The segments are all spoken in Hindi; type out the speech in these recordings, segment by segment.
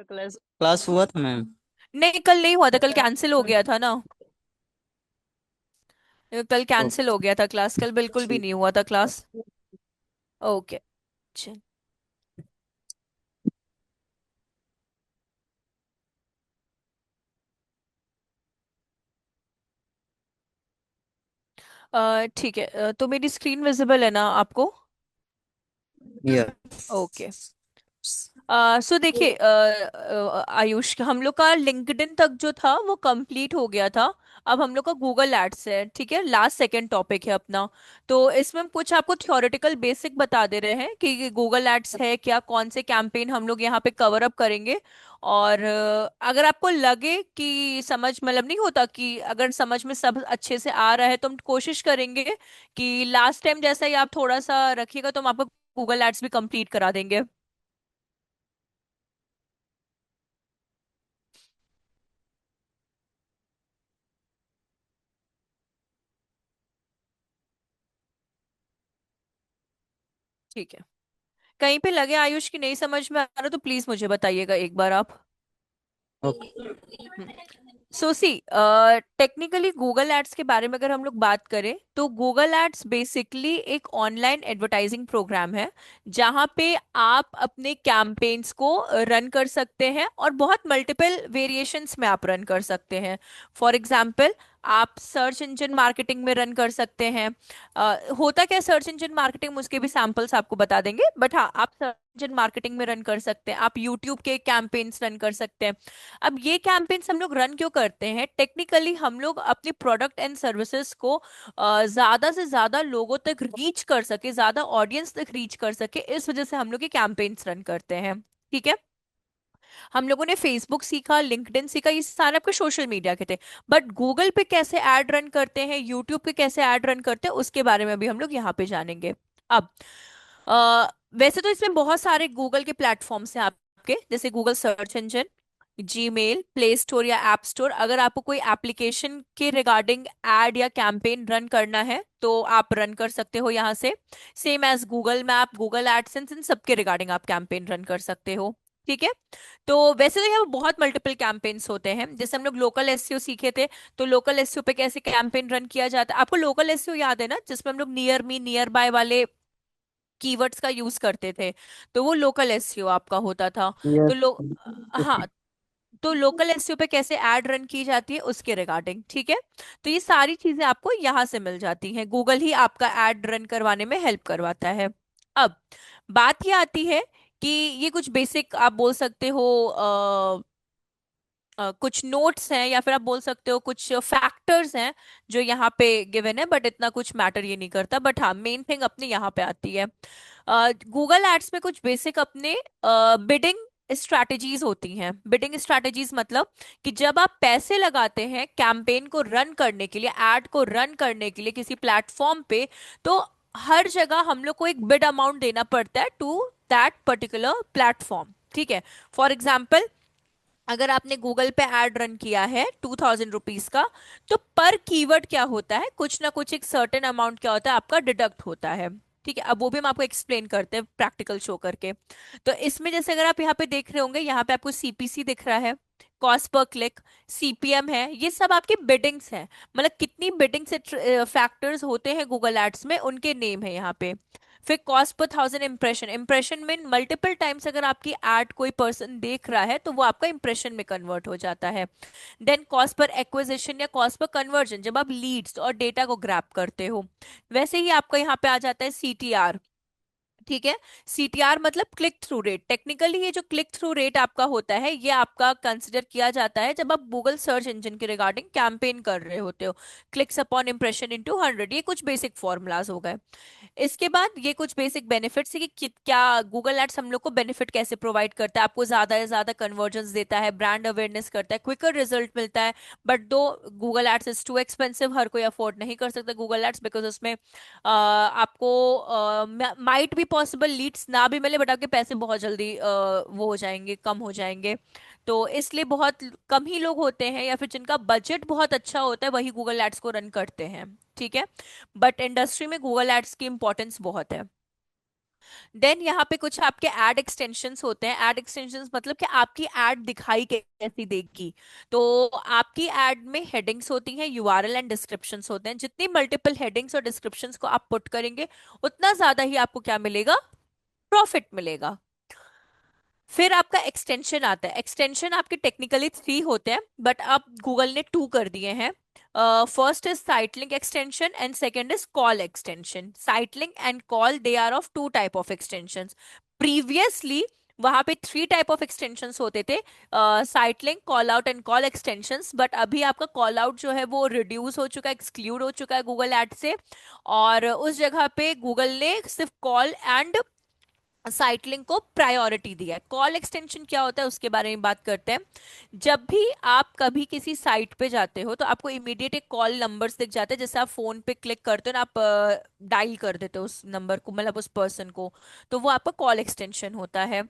क्लास क्लास हुआ था मैम। नहीं, कल नहीं हुआ था, कल कैंसिल हो गया था ना। कल कैंसिल हो ओके। गया था क्लास, कल बिल्कुल भी नहीं हुआ था क्लास। ओके। चल। ठीक है, तो मेरी स्क्रीन विजिबल है ना आपको? या। ओके। सो देखिए, आयुष, हम लोग का लिंक्डइन तक जो था वो कंप्लीट हो गया था। अब हम लोग का गूगल एड्स है, ठीक है, लास्ट सेकंड टॉपिक है अपना। तो इसमें हम कुछ आपको थ्योरेटिकल बेसिक बता दे रहे हैं कि गूगल एड्स है क्या, कौन से कैंपेन हम लोग यहाँ पे कवर अप करेंगे। और अगर आपको लगे कि समझ मतलब नहीं होता, कि अगर समझ में सब अच्छे से आ रहा है, तो हम कोशिश करेंगे कि लास्ट टाइम जैसा ही आप थोड़ा सा रखिएगा, तो हम आपको गूगल एड्स भी कंप्लीट करा देंगे। ठीक है। कहीं पे लगे आयुष की नहीं समझ में आ रहा, तो प्लीज मुझे बताइएगा एक बार आप। ओके। सो सी, टेक्निकली गूगल एड्स के बारे में अगर हम लोग बात करें, तो गूगल एड्स बेसिकली एक ऑनलाइन एडवर्टाइजिंग प्रोग्राम है, जहां पे आप अपने कैंपेन्स को रन कर सकते हैं, और बहुत मल्टीपल वेरिएशंस में आप रन कर सकते हैं। फॉर एग्जांपल, आप सर्च इंजन मार्केटिंग में रन कर सकते हैं। होता क्या सर्च इंजन मार्केटिंग, उसके भी सैंपल्स आपको बता देंगे, बट हाँ, आप सर्च इंजन मार्केटिंग में रन कर सकते हैं, आप यूट्यूब के कैंपेन्स रन कर सकते हैं। अब ये कैंपेन्स हम लोग रन क्यों करते हैं? टेक्निकली हम लोग अपने प्रोडक्ट एंड सर्विसेज को ज्यादा से ज्यादा लोगों तक रीच कर सके, ज्यादा ऑडियंस तक रीच कर सके, इस वजह से हम लोग ये कैंपेन्स रन करते हैं। ठीक है। हम लोगों ने फेसबुक सीखा, लिंक्डइन सीखा, ये सारे आपके सोशल मीडिया के थे। बट गूगल पे कैसे ऐड रन करते हैं, यूट्यूब पे कैसे ऐड रन करते हैं, उसके बारे में भी हम लोग यहाँ पे जानेंगे। अब वैसे तो इसमें बहुत सारे गूगल के प्लेटफॉर्म्स हैं आपके, जैसे Google search engine, Gmail, play store या ऐप स्टोर। अगर आपको कोई एप्लीकेशन के रिगार्डिंग एड या कैंपेन रन करना है, तो आप रन कर सकते हो यहाँ से। Same as Google map, Google AdSense, इन सबके रिगार्डिंग आप कैंपेन रन कर सकते हो। ठीक है। तो वैसे तो यहाँ बहुत मल्टीपल कैंपेन्स होते हैं, जैसे हम लोग लोकल एसईओ सीखे थे। तो लोकल एसईओ पे कैसे कैंपेन रन किया जाता है, आपको लोकल एसईओ याद है ना, जिसमें हम लोग नियर मी, नियर बाय वाले कीवर्ड्स का यूज करते थे। तो वो लोकल एसईओ आपका होता था। तो यस। लोग, हाँ, तो लोकल एसईओ पे कैसे एड रन की जाती है उसके रिगार्डिंग, ठीक है। तो ये सारी चीजें आपको यहाँ से मिल जाती हैं, गूगल ही आपका एड रन करवाने में हेल्प करवाता है। अब बात ये आती है कि ये कुछ बेसिक आप बोल सकते हो, कुछ नोट्स हैं, या फिर आप बोल सकते हो कुछ फैक्टर्स हैं जो यहाँ पे गिवन है, बट इतना कुछ मैटर ये नहीं करता। बट हाँ, मेन थिंग अपने यहाँ पे आती है। गूगल एड्स में कुछ बेसिक अपने बिडिंग स्ट्रैटेजीज होती हैं। बिडिंग स्ट्रैटेजीज मतलब कि जब आप पैसे लगाते हैं कैंपेन को रन करने के लिए, एड को रन करने के लिए किसी प्लेटफॉर्म पे, तो हर जगह हम लोग को एक बिड अमाउंट देना पड़ता है टू दैट पर्टिकुलर प्लेटफॉर्म। ठीक है। फॉर एग्जाम्पल, अगर आपने गूगल पे ऐड रन किया है 2000 रुपीज का, तो पर कीवर्ड क्या होता है, कुछ ना कुछ एक सर्टेन अमाउंट क्या होता है आपका डिडक्ट होता है। ठीक है। अब वो भी हम आपको एक्सप्लेन करते हैं प्रैक्टिकल शो करके। तो इसमें जैसे अगर आप यहाँ पे देख रहे होंगे, यहाँ पे आपको सीपीसी दिख रहा है, कॉस्ट पर क्लिक, सीपीएम है, ये सब आपकी बिडिंग्स हैं। मतलब कितनी बिडिंग से फैक्टर्स होते हैं गूगल एड्स में, उनके नेम है यहाँ पे। फिर cost per thousand impression, impression में मल्टीपल टाइम्स अगर आपकी एड कोई पर्सन देख रहा है, तो वो आपका इम्प्रेशन में कन्वर्ट हो जाता है। देन कॉस्ट पर एक्विजिशन या कॉस्ट पर कन्वर्जन, जब आप लीड्स और डेटा को ग्रैब करते हो। वैसे ही आपका यहाँ पे आ जाता है सीटीआर। ठीक है। सीटीआर मतलब क्लिक थ्रू रेट। टेक्निकली ये जो क्लिक थ्रू रेट आपका होता है, ये आपका कंसिडर किया जाता है जब आप गूगल सर्च इंजन के रिगार्डिंग कैंपेन कर रहे होते हो। क्लिक्स अपॉन इम्प्रेशन इनटू 100, ये कुछ बेसिक फॉर्मूलाज हो गए। इसके बाद ये कुछ बेसिक बेनिफिट्स है कि क्या गूगल एड्स हम लोग को बेनिफिट कैसे प्रोवाइड करता है, आपको ज्यादा से ज्यादा कन्वर्जन्स देता है, ब्रांड अवेयरनेस करता है, क्विकर रिजल्ट मिलता है। बट दो Google ads is too expensive, हर कोई अफोर्ड नहीं कर सकता गूगल एड्स, बिकॉज उसमें आपको माइट भी पॉसिबल लीड्स ना भी मिले, बट आपके पैसे बहुत जल्दी वो हो जाएंगे, कम हो जाएंगे। तो इसलिए बहुत कम ही लोग होते हैं, या फिर जिनका बजट बहुत अच्छा होता है, वही गूगल एड्स को रन करते हैं। ठीक है। बट इंडस्ट्री में गूगल एड्स की इंपॉर्टेंस बहुत है। देन यहाँ पे कुछ आपके एड एक्सटेंशंस होते हैं। एड एक्सटेंशंस मतलब कि आपकी एड दिखाई कैसी देगी। तो आपकी एड में हेडिंग्स होती हैं, यूआरएल एंड डिस्क्रिप्शंस होते हैं। जितनी मल्टीपल हेडिंग्स और डिस्क्रिप्शंस को आप पुट करेंगे, उतना ज्यादा ही आपको क्या मिलेगा, प्रॉफिट मिलेगा। फिर आपका एक्सटेंशन आता है। एक्सटेंशन आपके टेक्निकली 3 होते हैं, बट अब गूगल ने 2 कर दिए हैं। First is site link extension and second is call extension. Site link and call, they are of 2 type of extension. Previously वहां पे 3 टाइप ऑफ एक्सटेंशंस होते थे, site link, call out and call extensions. But अभी आपका कॉल आउट जो है वो रिड्यूस हो चुका है, एक्सक्लूड हो चुका है गूगल एड से। और उस जगह पे गूगल ने सिर्फ कॉल एंड साइट लिंक को प्रायोरिटी दिया है। कॉल एक्सटेंशन क्या होता है उसके बारे में बात करते हैं। जब भी आप कभी किसी साइट पे जाते हो तो आपको इमीडिएट एक कॉल नंबर्स दिख जाते हैं। जैसे आप फोन पे क्लिक करते हो ना, आप डायल कर देते हो उस नंबर को, मतलब उस पर्सन को, तो वो आपका कॉल एक्सटेंशन होता है।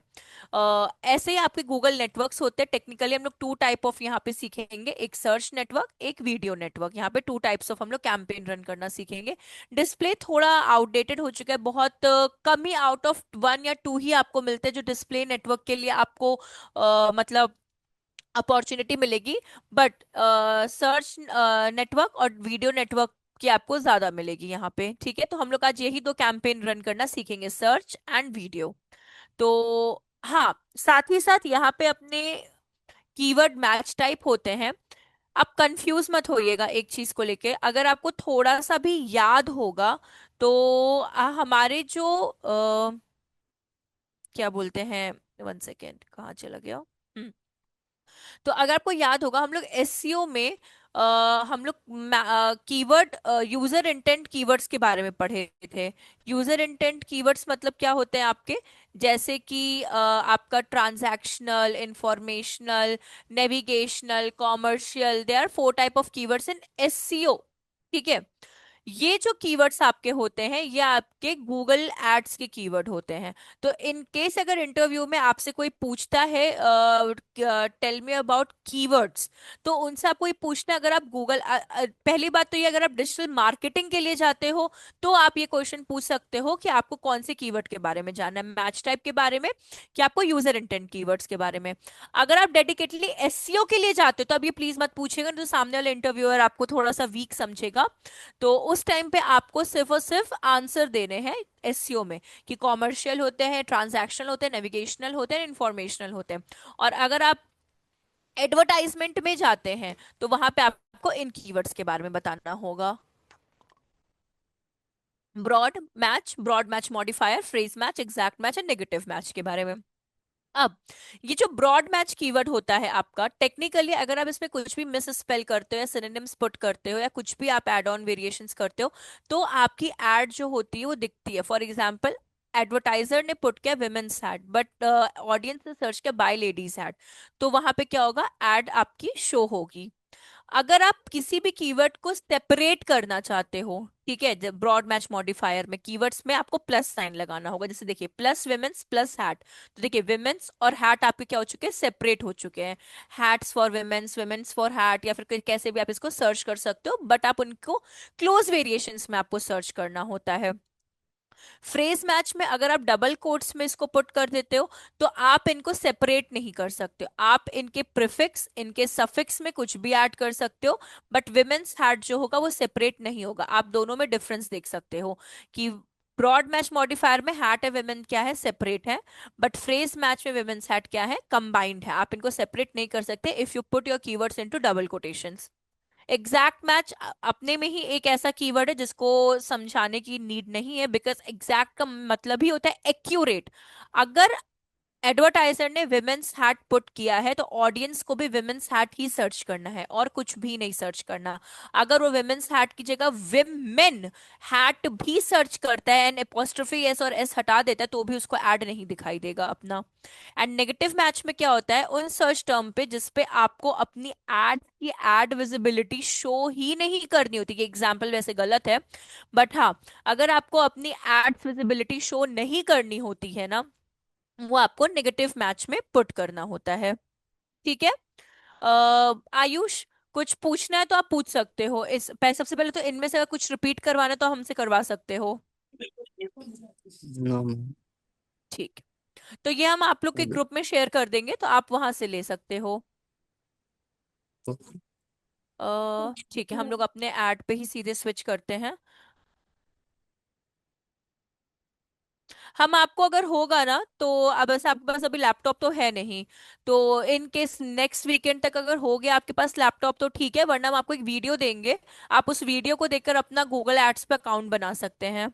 ऐसे ही आपके गूगल नेटवर्क्स होते हैं। टेक्निकली हम लोग 2 टाइप ऑफ यहाँ पे सीखेंगे, एक सर्च नेटवर्क, एक वीडियो नेटवर्क। यहाँ पे 2 टाइप्स ऑफ हम लोग कैंपेन रन करना सीखेंगे। डिस्प्ले थोड़ा आउटडेटेड हो चुका है, बहुत कम ही, आउट ऑफ 1 या 2 ही आपको मिलते हैं जो डिस्प्ले नेटवर्क के लिए आपको मतलब अपॉर्चुनिटी मिलेगी। बट सर्च नेटवर्क और वीडियो नेटवर्क की आपको ज्यादा मिलेगी यहाँ पे। ठीक है, तो हम लोग आज यही 2 कैंपेन रन करना सीखेंगे, सर्च एंड वीडियो। तो हाँ, साथ ही साथ यहाँ पे अपने कीवर्ड मैच टाइप होते हैं। आप कंफ्यूज मत होइएगा एक चीज को लेके। अगर आपको थोड़ा सा भी याद होगा तो हमारे जो क्या बोलते हैं, 1 सेकेंड, कहाँ चला गया। तो अगर आपको याद होगा, हम लोग एसईओ में हम लोग कीवर्ड, यूजर इंटेंट कीवर्ड्स के बारे में पढ़े थे। यूजर इंटेंट कीवर्ड्स मतलब क्या होते हैं आपके, जैसे कि आपका transactional, informational, navigational, commercial, they are 4 type of keywords in SEO. ठीक है, ये जो कीवर्ड्स आपके होते हैं ये आपके गूगल एड्स के कीवर्ड होते हैं। तो इन केस अगर इंटरव्यू में आपसे कोई पूछता है टेल मी अबाउट कीवर्ड्स, तो उनसे आपको ये पूछना है, अगर आप गूगल, पहली बात तो ये, अगर आप डिजिटल मार्केटिंग के लिए जाते हो तो आप ये क्वेश्चन पूछ सकते हो कि आपको कौन से कीवर्ड के बारे में जानना है, मैच टाइप के बारे में, कि आपको यूजर इंटेंट कीवर्ड्स के बारे में। अगर आप डेडिकेटली एसईओ के लिए जाते हो तो अब ये प्लीज मत पूछेगा, तो सामने वाले इंटरव्यूअर आपको थोड़ा सा वीक समझेगा। तो उस टाइम पे आपको सिर्फ और सिर्फ आंसर देने हैं एसईओ में, कि कॉमर्शियल होते हैं, ट्रांजैक्शनल होते हैं, नेविगेशनल होते हैं, इंफॉर्मेशनल होते हैं। और अगर आप एडवर्टाइजमेंट में जाते हैं तो वहां पे आपको इन कीवर्ड्स के बारे में बताना होगा। Broad match modifier, phrase match, exact match and negative match के बारे में। अब ये जो ब्रॉड मैच कीवर्ड होता है आपका, टेक्निकली अगर आप इसमें कुछ भी मिस स्पेल करते हो या सिनोनिम्स पुट करते हो या कुछ भी आप एड ऑन वेरिएशंस करते हो, तो आपकी एड जो होती है वो दिखती है। फॉर एग्जांपल, एडवर्टाइजर ने पुट किया विमेन्स एड, बट ऑडियंस ने सर्च किया बाय लेडीज एड, तो वहां पे क्या होगा, एड आपकी शो होगी। अगर आप किसी भी कीवर्ड को सेपरेट करना चाहते हो, ठीक है, जब ब्रॉड मैच मॉडिफायर में कीवर्ड्स में आपको प्लस साइन लगाना होगा। जैसे देखिए, प्लस विमेन्स प्लस हैट, तो देखिए विमेन्स और हैट आपके क्या हो चुके हैं, सेपरेट हो चुके हैं। Hats for women's, women's for hat, या फिर कैसे भी आप इसको सर्च कर सकते हो, बट आप उनको क्लोज वेरिएशंस में आपको सर्च करना होता है। फ्रेज मैच में अगर आप डबल कोट्स में इसको पुट कर देते हो तो आप इनको सेपरेट नहीं कर सकते हो। आप इनके प्रीफिक्स, इनके सफिक्स में कुछ भी ऐड कर सकते हो, बट विमेन्स हैट जो होगा वो सेपरेट नहीं होगा। आप दोनों में डिफरेंस देख सकते हो कि ब्रॉड मैच मॉडिफायर में हैट है विमेन क्या है, सेपरेट है, बट फ्रेज मैच में विमेन्स हैट क्या है, कंबाइंड है। आप इनको सेपरेट नहीं कर सकते if you put your keywords into double quotations. Exact match अपने में ही एक ऐसा कीवर्ड है जिसको समझाने की नीड नहीं है, बिकॉज एग्जैक्ट का मतलब ही होता है एक्यूरेट। अगर एडवर्टाइजर ने विमेन्स हैट पुट किया है तो ऑडियंस को भी विमेन्स हैट ही सर्च करना है और कुछ भी नहीं सर्च करना। अगर वो विमेन्स हैट की जगह विमेन हैट भी सर्च करता है, एंड एपोस्ट्रोफी एस और एस हटा देता है, तो भी उसको ऐड नहीं दिखाई देगा अपना। एंड नेगेटिव मैच में क्या होता है, उन सर्च टर्म पे जिसपे आपको अपनी एड की एड विजिबिलिटी शो ही नहीं करनी होती। ये एग्जाम्पल वैसे गलत है, बट हाँ, अगर आपको अपनी एड्स विजिबिलिटी शो नहीं करनी होती है ना, वो आपको नेगेटिव मैच में पुट करना होता है। ठीक है। आयुष, कुछ पूछना है तो आप पूछ सकते हो। सबसे पहले तो इनमें से अगर कुछ रिपीट करवाना है तो हमसे करवा सकते हो। No, ma'am. ठीक है, तो ये हम आप लोग के चलिए। ग्रुप में शेयर कर देंगे, तो आप वहां से ले सकते हो। ओके। ठीक है, हम लोग अपने ऐड पे ही सीधे स्विच करते हैं। हम आपको अगर होगा ना, तो अब ऐसे आपके पास अभी लैपटॉप तो है नहीं, तो इन केस नेक्स्ट वीकेंड तक अगर हो गया आपके पास लैपटॉप तो ठीक है, वरना हम आपको एक वीडियो देंगे। आप उस वीडियो को देखकर अपना गूगल एड्स पे अकाउंट बना सकते हैं।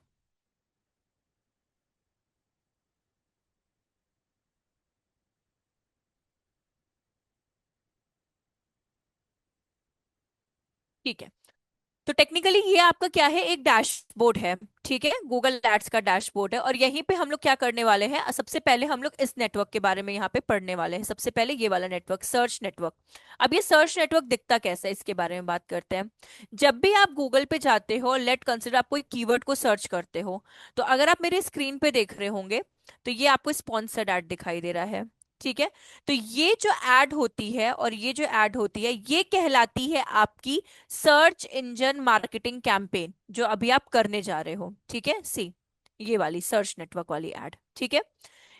ठीक है, तो टेक्निकली ये आपका क्या है, एक डैशबोर्ड है। ठीक है, गूगल एड्स का डैशबोर्ड है, और यहीं पे हम लोग क्या करने वाले हैं, सबसे पहले हम लोग इस नेटवर्क के बारे में यहाँ पे पढ़ने वाले हैं। सबसे पहले ये वाला नेटवर्क, सर्च नेटवर्क। अब ये सर्च नेटवर्क दिखता कैसा है, इसके बारे में बात करते हैं। जब भी आप गूगल पे जाते हो, लेट कंसिडर आप कोई कीवर्ड को सर्च करते हो, तो अगर आप मेरे स्क्रीन पे देख रहे होंगे, तो ये आपको स्पॉन्सर्ड एड दिखाई दे रहा है। ठीक है, तो ये जो एड होती है और ये जो एड होती है, ये कहलाती है आपकी सर्च इंजन मार्केटिंग कैंपेन, जो अभी आप करने जा रहे हो। ठीक है, सी, ये वाली सर्च नेटवर्क वाली एड। ठीक है,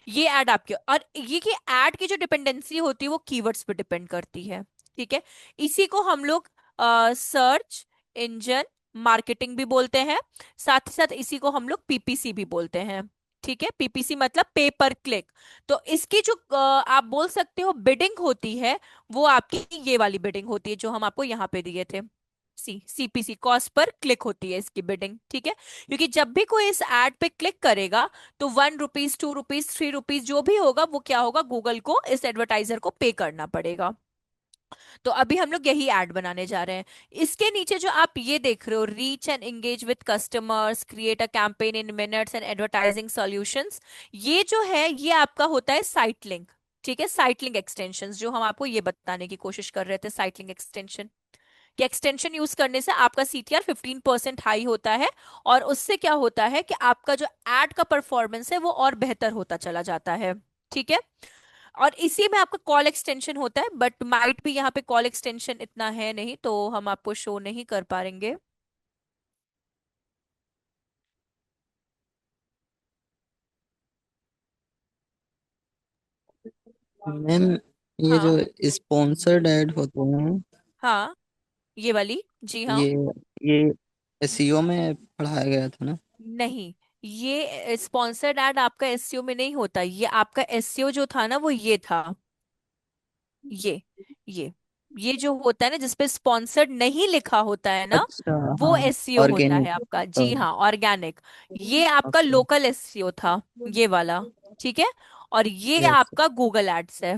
ये एड आपके, और ये की एड की जो डिपेंडेंसी होती है वो कीवर्ड्स पे डिपेंड करती है। ठीक है, इसी को हम लोग सर्च इंजन मार्केटिंग भी बोलते हैं, साथ ही साथ इसी को हम लोग पीपीसी भी बोलते हैं। ठीक है, पीपीसी मतलब पे पर क्लिक। तो इसकी जो आप बोल सकते हो बिडिंग होती है, वो आपकी ये वाली बिडिंग होती है जो हम आपको यहाँ पे दिए थे। सीपीसी, कॉस्ट पर क्लिक होती है इसकी बिडिंग। ठीक है, क्योंकि जब भी कोई इस एड पे क्लिक करेगा, तो 1 रुपीज, 2 रुपीज, 3 रुपीज जो भी होगा, वो क्या होगा, गूगल को, इस एडवर्टाइजर को पे करना पड़ेगा। तो अभी हम लोग यही ऐड बनाने जा रहे हैं। इसके नीचे जो आप ये देख रहे हो, reach and engage with customers, create a campaign in minutes and advertising solutions, ये जो है ये आपका होता है साइट लिंक। ठीक है, साइट लिंक एक्सटेंशन, जो हम आपको ये बताने की कोशिश कर रहे थे, साइट लिंक एक्सटेंशन, कि एक्सटेंशन यूज करने से आपका सीटीआर 15% हाई होता है, और उससे क्या होता है कि आपका जो एड का परफॉर्मेंस है वो और बेहतर होता चला जाता है। ठीक है, और इसी में आपका कॉल एक्सटेंशन होता है, बट माइट भी यहाँ पे कॉल एक्सटेंशन इतना है नहीं, तो हम आपको शो नहीं कर पाएंगे। मैम, ये जो हाँ, स्पॉन्सर्ड ऐड होते हैं, हाँ, ये वाली, जी हाँ। ये ये एसईओ में पढ़ाया गया था ना? नहीं, ये स्पॉन्सर्ड एड आपका एसईओ में नहीं होता, ये आपका एसईओ जो था ना, वो ये था, ये ये ये जो होता है ना, जिसपे स्पॉन्सर्ड नहीं लिखा होता है ना, अच्छा। वो हाँ, एसईओ होता है ऑर्गेनिक। आपका। जी हाँ, ऑर्गेनिक। ये आपका ओके। लोकल एसईओ था, ये वाला। ठीक है, और ये यस। आपका गूगल एड्स है।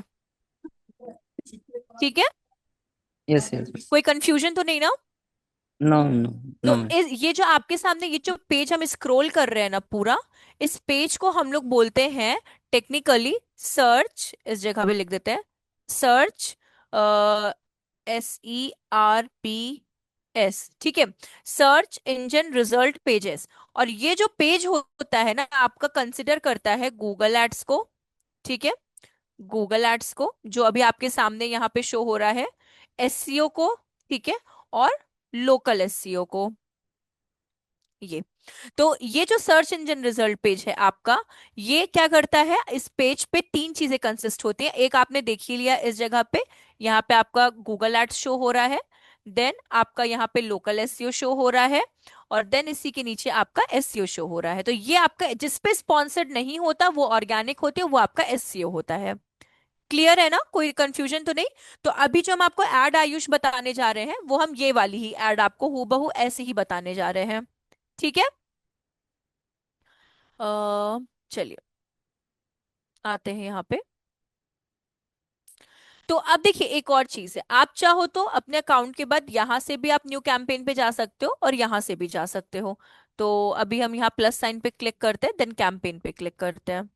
ठीक है, यस यस। कोई कंफ्यूजन तो नहीं ना? No no. नो तो ये जो आपके सामने ये जो पेज हम स्क्रॉल कर रहे हैं ना पूरा, इस पेज को हम लोग बोलते हैं टेक्निकली सर्च, इस जगह पे लिख देते हैं सर्च, SERPS। ठीक है, सर्च इंजन रिजल्ट पेजेस। और ये जो पेज होता है ना, आपका कंसिडर करता है गूगल एड्स को। ठीक है, गूगल एड्स को, जो अभी आपके सामने यहाँ पे शो हो रहा है, एससीओ को, ठीक है, और लोकल एससीओ को, ये। तो ये जो सर्च इंजन रिजल्ट पेज है आपका, ये क्या करता है, इस पेज पे तीन चीजें कंसिस्ट होती हैं। एक आपने देख ही लिया इस जगह पे, यहाँ पे आपका गूगल एड्स शो हो रहा है, देन आपका यहाँ पे लोकल एसईओ शो हो रहा है, और देन इसी के नीचे आपका एसईओ शो हो रहा है। तो ये आपका जिस पे स्पॉन्सर्ड नहीं होता वो ऑर्गेनिक होती है, वो आपका एसईओ होता है। क्लियर है ना, कोई कंफ्यूजन तो नहीं? तो अभी जो हम आपको एड आयुष बताने जा रहे हैं, वो हम ये वाली ही एड आपको हूबहू ऐसे ही बताने जा रहे हैं। ठीक है, चलिए आते हैं यहाँ पे। तो अब देखिए, एक और चीज है, आप चाहो तो अपने अकाउंट के बाद यहाँ से भी आप न्यू कैंपेन पे जा सकते हो, और यहाँ से भी जा सकते हो। तो अभी हम यहाँ प्लस साइन पे क्लिक करते हैं, देन कैंपेन पे क्लिक करते हैं।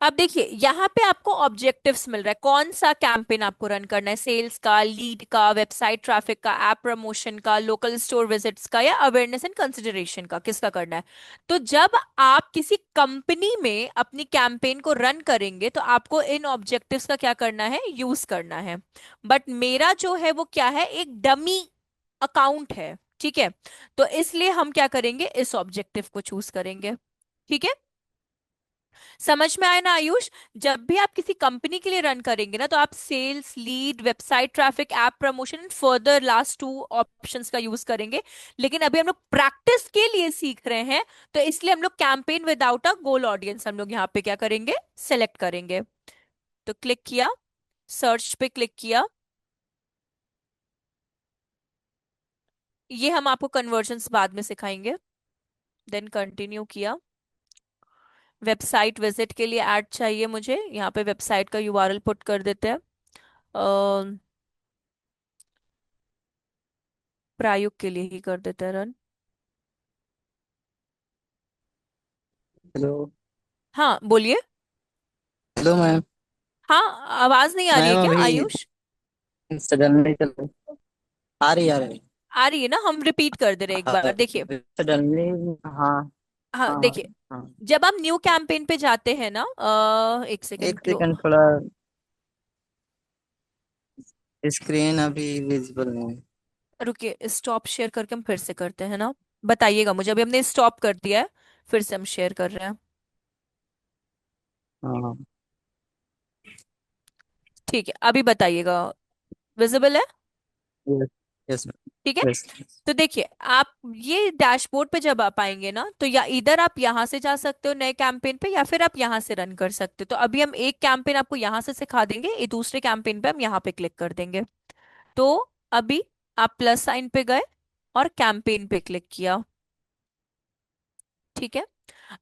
अब देखिए यहाँ पे आपको ऑब्जेक्टिव्स मिल रहा है, कौन सा कैंपेन आपको रन करना है, सेल्स का, लीड का, वेबसाइट ट्रैफिक का, ऐप प्रमोशन का, लोकल स्टोर विजिट्स का, या अवेयरनेस एंड कंसिडरेशन का, किसका करना है। तो जब आप किसी कंपनी में अपनी कैंपेन को रन करेंगे तो आपको इन ऑब्जेक्टिव्स का क्या करना है, यूज करना है। बट मेरा जो है वो क्या है, एक डमी अकाउंट है, ठीक है। तो इसलिए हम क्या करेंगे, इस ऑब्जेक्टिव को चूज करेंगे। ठीक है, समझ में आया ना आयुष। जब भी आप किसी कंपनी के लिए रन करेंगे ना, तो आप sales, lead, website traffic, app promotion, further last two options का यूज करेंगे। लेकिन अभी हम लोग प्रैक्टिस के लिए सीख रहे हैं, तो इसलिए हम लोग campaign without a goal audience हम लोग यहाँ पे क्या करेंगे, सेलेक्ट करेंगे। तो क्लिक किया, सर्च पे क्लिक किया, ये हम आपको कन्वर्जन्स बाद में सिखाएंगे। देन कंटिन्यू किया, वेबसाइट विजिट के लिए ऐड चाहिए मुझे, यहाँ पे वेबसाइट का यूआरएल पुट कर देते हैं। प्रायुक्त के लिए ही कर देते हैं रन। हेलो। हाँ बोलिए। Hello ma'am. हाँ, आवाज नहीं आ रही है मैम क्या अभी आयुष? सडनली चल आ रही, आ रही। आ रही है ना, हम रिपीट कर दे रहे हैं एक बार, देखिए। सडनली। हाँ। हाँ हाँ हाँ। देखिए, हाँ। जब आप न्यू कैंपेन पे जाते हैं ना, एक सेकेंड एक सेकंड, थोड़ा स्क्रीन अभी विजिबल नहीं है। रुकिए, स्टॉप शेयर करके हम फिर से करते हैं ना। बताइएगा मुझे, अभी हमने स्टॉप कर दिया है, फिर से हम शेयर कर रहे हैं। हाँ। ठीक है, अभी बताइएगा, विजिबल है? यस। यस ठीक है। Ma'am, yes. तो देखिए, आप ये डैशबोर्ड पे जब आप आएंगे ना, तो या इधर आप यहाँ से जा सकते हो नए कैंपेन पे, या फिर आप यहाँ से रन कर सकते हो। तो अभी हम एक कैंपेन आपको यहाँ से सिखा देंगे, ये दूसरे कैंपेन पे हम यहाँ पे क्लिक कर देंगे। तो अभी आप प्लस साइन पे गए और कैंपेन पे क्लिक किया। ठीक है,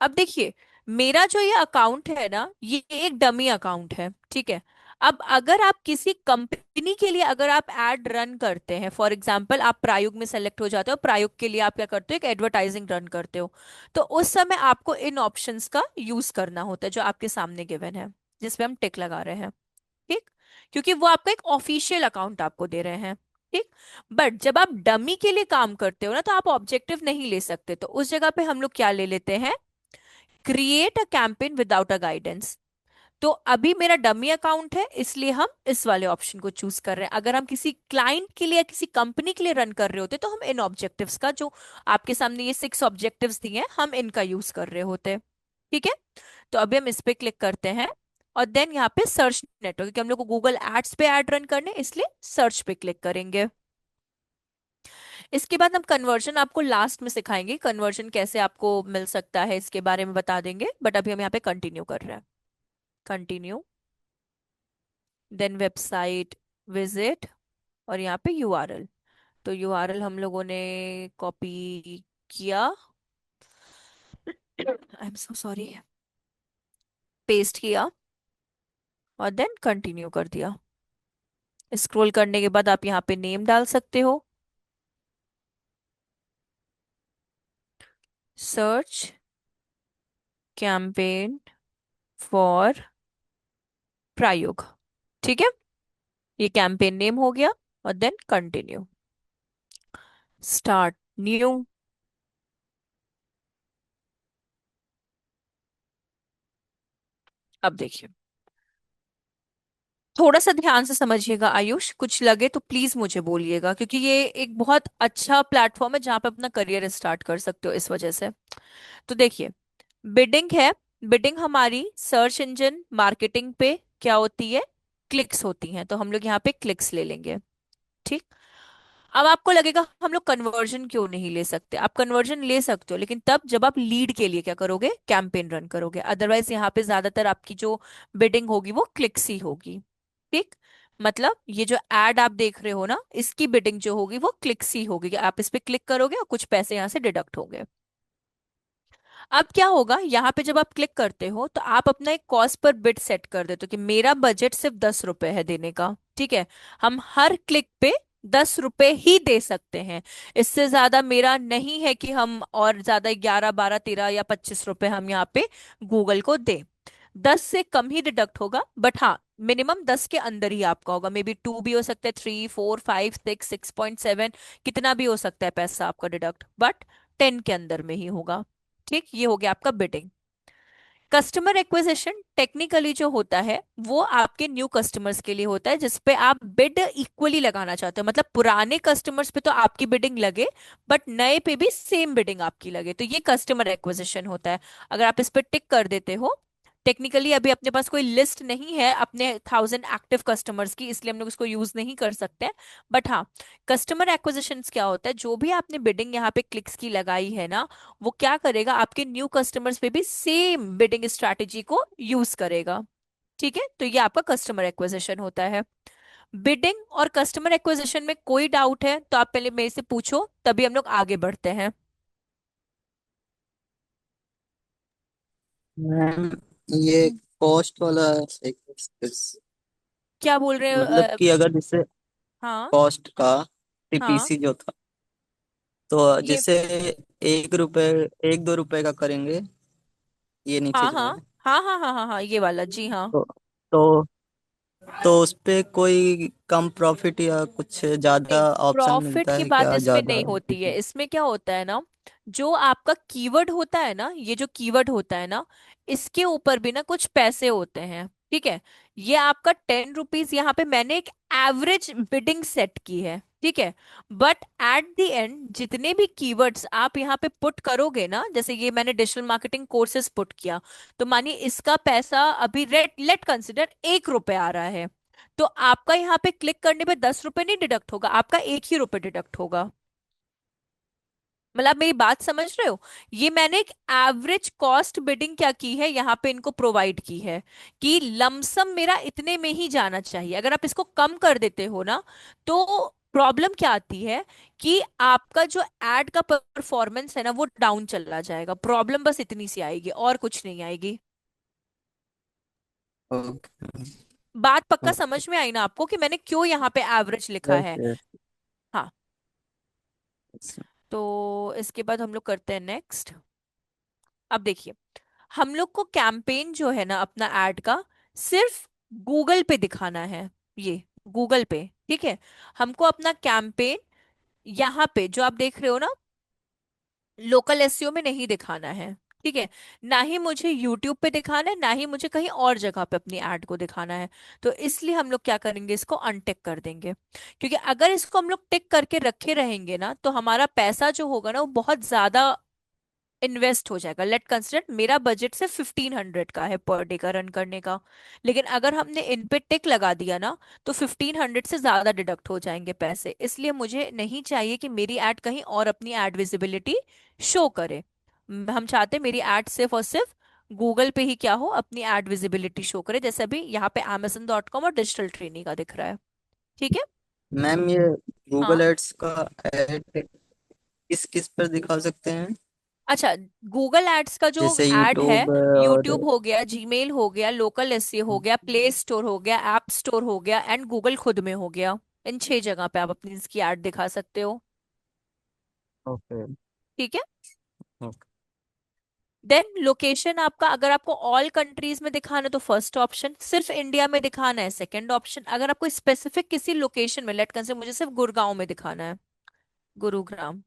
अब देखिए, मेरा जो ये अकाउंट है ना, ये एक डमी अकाउंट है, ठीक है। अब अगर आप किसी कंपनी के लिए अगर आप एड रन करते हैं, फॉर एग्जांपल आप प्रायुग में सेलेक्ट हो जाते हो, प्रायुग के लिए आप क्या करते हो, एक एडवर्टाइजिंग रन करते हो, तो उस समय आपको इन ऑप्शंस का यूज करना होता है जो आपके सामने गिवन है, जिसपे हम टिक लगा रहे हैं। ठीक, क्योंकि वो आपका एक ऑफिशियल अकाउंट आपको दे रहे हैं। ठीक, बट जब आप डमी के लिए काम करते हो ना, तो आप ऑब्जेक्टिव नहीं ले सकते, तो उस जगह पे हम लोग क्या ले लेते हैं, create a campaign without a guidance. तो अभी मेरा डमी अकाउंट है, इसलिए हम इस वाले ऑप्शन को चूज कर रहे हैं। अगर हम किसी क्लाइंट के लिए या किसी कंपनी के लिए रन कर रहे होते, तो हम इन ऑब्जेक्टिव्स का, जो आपके सामने ये 6 ऑब्जेक्टिव्स दिए हैं, हम इनका यूज कर रहे होते। ठीक है, तो अभी हम इस पे क्लिक करते हैं, और देन यहाँ पे सर्च नेटवर्क, क्योंकि हम लोग को गूगल एड्स पे ऐड रन करने, इसलिए सर्च पे क्लिक करेंगे। इसके बाद हम कन्वर्जन आपको लास्ट में सिखाएंगे, कन्वर्जन कैसे आपको मिल सकता है इसके बारे में बता देंगे, बट अभी हम यहाँ पे कंटिन्यू कर रहे हैं। कंटिन्यू, देन वेबसाइट विजिट, और यहाँ पे यूआरएल। तो यूआरएल हम लोगों ने कॉपी किया, I am so sorry, paste किया, और देन कंटिन्यू कर दिया। स्क्रॉल करने के बाद आप यहाँ पे नेम डाल सकते हो, सर्च कैंपेन फॉर प्रायोग। ठीक है, ये कैंपेन नेम हो गया, और देन कंटिन्यू, स्टार्ट न्यू। अब देखिए, थोड़ा सा ध्यान से समझिएगा आयुष, कुछ लगे तो प्लीज मुझे बोलिएगा, क्योंकि ये एक बहुत अच्छा प्लेटफॉर्म है जहां पे अपना करियर स्टार्ट कर सकते हो इस वजह से। तो देखिए, बिडिंग है, बिडिंग हमारी सर्च इंजन मार्केटिंग पे क्या होती है, क्लिक्स होती हैं, तो हम लोग यहाँ पे क्लिक्स ले लेंगे। ठीक, अब आपको लगेगा हम लोग कन्वर्जन क्यों नहीं ले सकते, आप कन्वर्जन ले सकते हो, लेकिन तब जब आप लीड के लिए क्या करोगे, कैंपेन रन करोगे। अदरवाइज यहाँ पे ज्यादातर आपकी जो बिडिंग होगी वो क्लिक्स ही होगी। ठीक, मतलब ये जो एड आप देख रहे हो ना, इसकी बिडिंग जो होगी वो क्लिक्स ही होगी, कि आप इस पे क्लिक करोगे और कुछ पैसे यहाँ से डिडक्ट होंगे। अब क्या होगा, यहाँ पे जब आप क्लिक करते हो, तो आप अपना एक कॉस्ट पर बिट सेट कर देते हो कि मेरा बजट सिर्फ 10 रुपए है देने का। ठीक है, हम हर क्लिक पे 10 रुपए ही दे सकते हैं, इससे ज्यादा मेरा नहीं है कि हम और ज्यादा 11, 12, 13 या 25 रुपए हम यहाँ पे गूगल को दें। 10 से कम ही डिडक्ट होगा, बट हाँ मिनिमम 10 के अंदर ही आपका होगा। मे बी 2 भी हो सकता है, 3, 4, 5, 6, 6.7, कितना भी हो सकता है पैसा आपका डिडक्ट, बट 10 के अंदर में ही होगा। ठीक, ये हो गया आपका बिडिंग। कस्टमर एक्विजिशन टेक्निकली जो होता है वो आपके न्यू कस्टमर्स के लिए होता है, जिसपे आप बिड इक्वली लगाना चाहते हो, मतलब पुराने कस्टमर्स पे तो आपकी बिडिंग लगे बट नए पे भी सेम बिडिंग आपकी लगे, तो ये कस्टमर एक्विजिशन होता है। अगर आप इस पे टिक कर देते हो, टेक्निकली अभी अपने पास कोई लिस्ट नहीं है अपने 1000 एक्टिव कस्टमर्स की, इसलिए हम लोग इसको यूज नहीं कर सकते, बट हाँ कस्टमर एक्विजिशन क्या होता है, जो भी आपने बिडिंग यहाँ पे क्लिक्स की लगाई है ना, वो क्या करेगा आपके न्यू कस्टमर्स पे भी सेम बिडिंग स्ट्रैटेजी को यूज करेगा। ठीक है, तो ये आपका कस्टमर एक्विजिशन होता है। बिडिंग और कस्टमर एक्विजिशन में कोई डाउट है तो आप पहले मेरे से पूछो, तभी हम लोग आगे बढ़ते हैं। मैम ये कॉस्ट वाला एक क्या बोल रहे हो मतलब कि अगर जैसे हाँ कॉस्ट का हाँ टीपीसी जो था, तो ये जैसे 1 रुपए 1-2 रुपए का करेंगे, ये नीचे हाँ जो हाँ है, हाँ हाँ हाँ हाँ हाँ ये वाला जी हाँ। तो तो तो उस पे कोई कम प्रॉफिट या कुछ नहीं, ज्यादा ऑप्शन प्रॉफिट मिलता की है बात क्या, इसमें ज्यादा? नहीं होती है। इसमें क्या होता है ना, जो आपका कीवर्ड होता है ना, ये जो कीवर्ड होता है ना, इसके ऊपर भी ना कुछ पैसे होते हैं। ठीक है, ये आपका 10 रुपीज यहाँ पे मैंने एक एवरेज बिडिंग सेट की है। ठीक है, बट एट द एंड जितने भी कीवर्ड्स आप यहाँ पे पुट करोगे ना, जैसे ये मैंने डिजिटल मार्केटिंग कोर्सेज पुट किया, तो मानिए इसका पैसा अभी लेट कंसिडर 1 रुपए आ रहा है, तो आपका यहाँ पे क्लिक करने पे 10 रुपए नहीं डिडक्ट होगा, आपका 1 ही रुपए डिडक्ट होगा। मतलब आप मेरी बात समझ रहे हो? ये मैंने एक एवरेज कॉस्ट बिडिंग क्या की है यहाँ पे इनको प्रोवाइड की है, कि लमसम मेरा इतने में ही जाना चाहिए। अगर आप इसको कम कर देते हो ना, तो प्रॉब्लम क्या आती है कि आपका जो एड का परफॉर्मेंस है ना वो डाउन चला जाएगा। प्रॉब्लम बस इतनी सी आएगी और कुछ नहीं आएगी। ओके। बात पक्का ओके। समझ में आई ना आपको कि मैंने क्यों यहाँ पे एवरेज लिखा यस है? यस। हाँ, तो इसके बाद हम लोग करते हैं नेक्स्ट। अब देखिए, हम लोग को कैंपेन जो है ना अपना एड का, सिर्फ गूगल पे दिखाना है। ये गूगल पे, ठीक है, हमको अपना कैंपेन यहाँ पे जो आप देख रहे हो ना, लोकल एसईओ में नहीं दिखाना है। ठीक है, ना ही मुझे यूट्यूब पे दिखाना है, ना ही मुझे कहीं और जगह पे अपनी ऐड को दिखाना है। तो इसलिए हम लोग क्या करेंगे, इसको अनटिक कर देंगे, क्योंकि अगर इसको हम लोग टिक करके रखे रहेंगे ना, तो हमारा पैसा जो होगा ना वो बहुत ज्यादा इन्वेस्ट हो जाएगा। लेट कंसिडर मेरा बजट सिर्फ 1500 का है पर डे का रन करने का, लेकिन अगर हमने इन पे टिक लगा दिया ना, तो 1500 से ज्यादा डिडक्ट हो जाएंगे पैसे। इसलिए मुझे नहीं चाहिए कि मेरी ऐड कहीं और अपनी ऐड विजिबिलिटी शो करे। हम चाहते हैं मेरी ऐड सिर्फ और सिर्फ गूगल पे ही क्या हो, अपनी ऐड विजिबिलिटी शो करे, जैसे अभी यहाँ पे amazon.com और डिजिटल ट्रेनिंग का दिख रहा है। ठीक है, मैम ये हाँ गूगल एड्स का ऐड किस किस पर दिखा सकते हैं? अच्छा, गूगल एड्स का जो जैसे एड है, यूट्यूब और? यूट्यूब हो गया, जीमेल हो गया, लोकल एसईओ हो गया, प्ले स्टोर हो गया, ऐप स्टोर हो गया, एंड गूगल खुद में हो गया। इन 6 जगह पे आप अपनी इसकी एड दिखा सकते हो। ओके। ठीक है, ओके। देन लोकेशन आपका, अगर आपको ऑल कंट्रीज में दिखाना है तो फर्स्ट ऑप्शन, सिर्फ इंडिया में दिखाना है सेकंड ऑप्शन, अगर आपको स्पेसिफिक किसी लोकेशन में, लेट कंसिडर मुझे सिर्फ गुड़गांव में दिखाना है, गुरुग्राम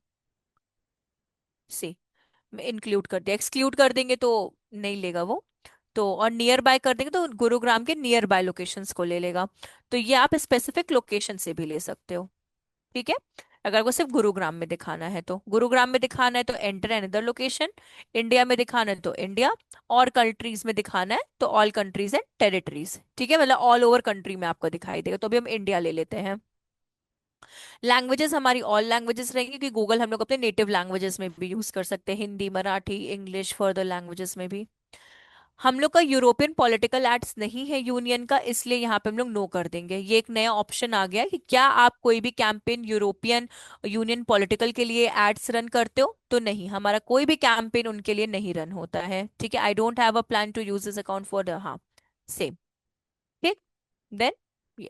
से में इंक्लूड कर दिया, एक्सक्लूड कर देंगे तो नहीं लेगा वो। तो और नियर बाय कर देंगे तो गुरुग्राम के नियर बाय लोकेशंस को ले लेगा। तो ये आप स्पेसिफिक लोकेशन से भी ले सकते हो। ठीक है, अगर आपको सिर्फ गुरुग्राम में दिखाना है तो गुरुग्राम में दिखाना है तो एंटर अनदर लोकेशन, इंडिया में दिखाना है तो इंडिया, और कंट्रीज में दिखाना है तो ऑल कंट्रीज एंड टेरिटरीज। ठीक है, मतलब ऑल ओवर कंट्री में आपको दिखाई देगा। तो अभी हम इंडिया ले लेते हैं। लैंग्वेजेस हमारी ऑल लैंग्वेजेस रहेंगी, क्योंकि गूगल हम लोग अपने नेटिव लैंग्वेजेस में भी यूज कर सकते हैं, Hindi, Marathi, English, further languages में भी। हम लोग का यूरोपियन पॉलिटिकल एड्स नहीं है यूनियन का, इसलिए यहाँ पे हम लोग नो कर देंगे। ये एक नया ऑप्शन आ गया है कि क्या आप कोई भी कैंपेन यूरोपियन यूनियन पॉलिटिकल के लिए एड्स रन करते हो, तो नहीं, हमारा कोई भी कैंपेन उनके लिए नहीं रन होता है। ठीक है, I don't have a plan to use this account for the, हाँ सेम। ठीक, देन ये,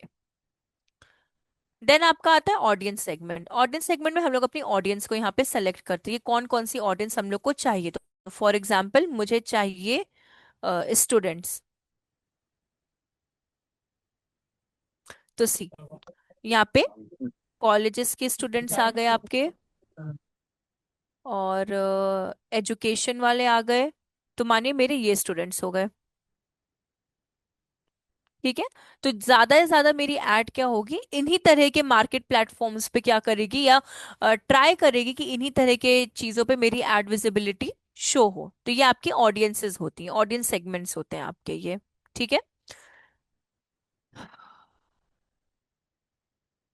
देन आपका आता है ऑडियंस सेगमेंट। ऑडियंस सेगमेंट में हम लोग अपनी ऑडियंस को यहाँ पे सेलेक्ट करते हैं, कौन कौन सी ऑडियंस हम लोग को चाहिए। तो फॉर एग्जाम्पल मुझे चाहिए स्टूडेंट्स, तो सी, यहाँ पे कॉलेजेस के स्टूडेंट्स आ गए आपके, और एजुकेशन वाले आ गए। तो मानिए मेरे ये स्टूडेंट्स हो गए। ठीक है। तो ज्यादा से ज्यादा मेरी ऐड क्या होगी, इन्हीं तरह के मार्केट प्लेटफॉर्म्स पे क्या करेगी, या ट्राई करेगी कि इन्हीं तरह के चीजों पे मेरी एड विजिबिलिटी शो हो। तो ये आपकी ऑडियंसेस होती हैं, ऑडियंस सेगमेंट्स होते हैं आपके ये। ठीक है।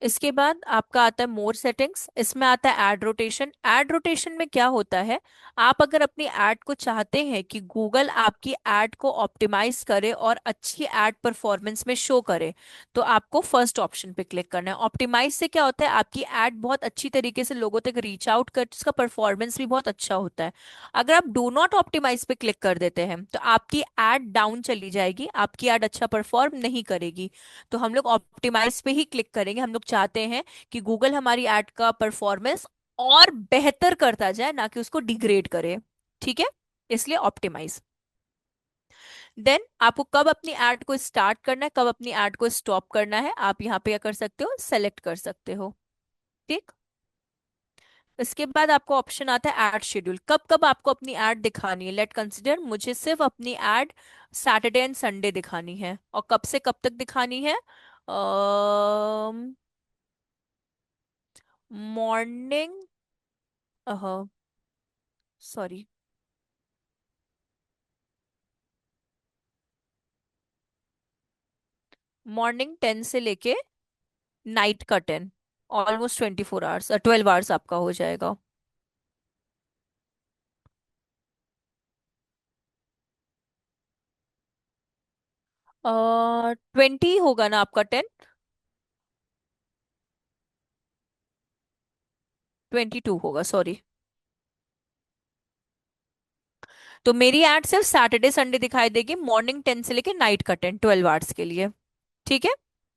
इसके बाद आपका आता है मोर सेटिंग्स, इसमें आता है एड रोटेशन। एड रोटेशन में क्या होता है, आप अगर अपनी एड को चाहते हैं कि गूगल आपकी एड को ऑप्टिमाइज करे और अच्छी एड परफॉर्मेंस में शो करे, तो आपको फर्स्ट ऑप्शन पे क्लिक करना है। ऑप्टिमाइज से क्या होता है, आपकी एड बहुत अच्छी तरीके से लोगों तक रीच आउट कर, उसका परफॉर्मेंस भी बहुत अच्छा होता है। अगर आप डू नॉट ऑप्टिमाइज पे क्लिक कर देते हैं तो आपकी एड डाउन चली जाएगी, आपकी एड अच्छा परफॉर्म नहीं करेगी। तो हम लोग ऑप्टिमाइज पे ही क्लिक करेंगे। हम लोग चाहते हैं कि गूगल हमारी एड का परफॉर्मेंस और बेहतर करता जाए, ना कि उसको डिग्रेड करे। ठीक है, इसलिए ऑप्टिमाइज। देन आपको कब अपनी एड को स्टार्ट करना है, कब अपनी एड को स्टॉप करना है, आप यहाँ पे क्या कर सकते हो, सेलेक्ट कर सकते हो। ठीक। इसके बाद आपको ऑप्शन आता है एड शेड्यूल, कब कब आपको अपनी एड दिखानी है। लेट कंसिडर मुझे सिर्फ अपनी एड सैटरडे एंड संडे दिखानी है, और कब से कब तक दिखानी है, मॉर्निंग, सॉरी, मॉर्निंग 10 से लेके नाइट का 10, ऑलमोस्ट 24 आवर्स, 12 आवर्स आपका हो जाएगा। 20 होगा ना आपका 10, 22 होगा, सॉरी। तो मेरी एड सिर्फ सैटरडे संडे दिखाई देगी, मॉर्निंग 10 से लेके नाइट का 10, 12 आवर्स के लिए। ठीक है।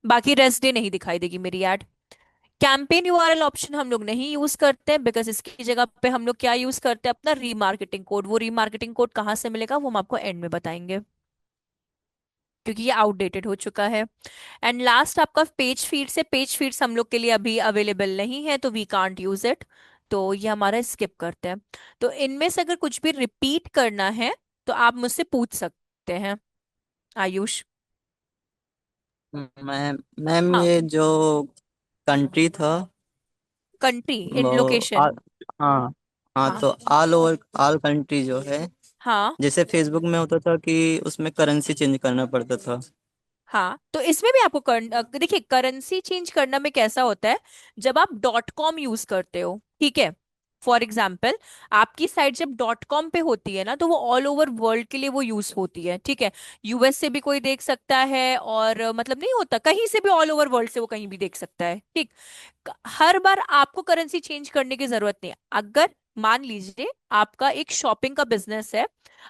बाकी रेस्ट डे नहीं दिखाई देगी मेरी एड। कैंपेन यूआरएल ऑप्शन हम लोग नहीं यूज करते हैं, बिकॉज इसकी जगह पे हम लोग क्या यूज करते हैं, अपना रीमार्केटिंग कोड। वो रीमार्केटिंग कोड कहाँ से मिलेगा वो हम आपको एंड में बताएंगे, क्योंकि ये आउटडेटेड हो चुका है। एंड लास्ट आपका पेज फीड से, पेज फीड्स हम लोग के लिए अभी अवेलेबल नहीं है, तो वी कांट यूज इट। तो ये हमारा स्किप करते हैं। तो इनमें से अगर कुछ भी रिपीट करना है तो आप मुझसे पूछ सकते हैं, आयुष। मैम हाँ, ये जो कंट्री था कंट्री इन वो लोकेशन। हाँ हाँ, हाँ, तो ऑल ओवर ऑल कंट्री जो है, हाँ, जैसे फेसबुक में होता था कि उसमें करेंसी चेंज करना पड़ता था। हाँ। तो इसमें भी आपको देखिए, करेंसी चेंज करना में कैसा होता है, जब आप डॉट कॉम यूज करते हो, ठीक है, फॉर एग्जाम्पल, आपकी साइट जब डॉट कॉम पे होती है ना, तो वो ऑल ओवर वर्ल्ड के लिए वो यूज होती है। ठीक है, यूएस से भी कोई देख सकता है, और मतलब नहीं होता, कहीं से भी ऑल ओवर वर्ल्ड से वो कहीं भी देख सकता है। ठीक। हर बार आपको करेंसी चेंज करने की जरूरत नहीं है। अगर मान लीजिए आपका एक शॉपिंग का बिजनेस है,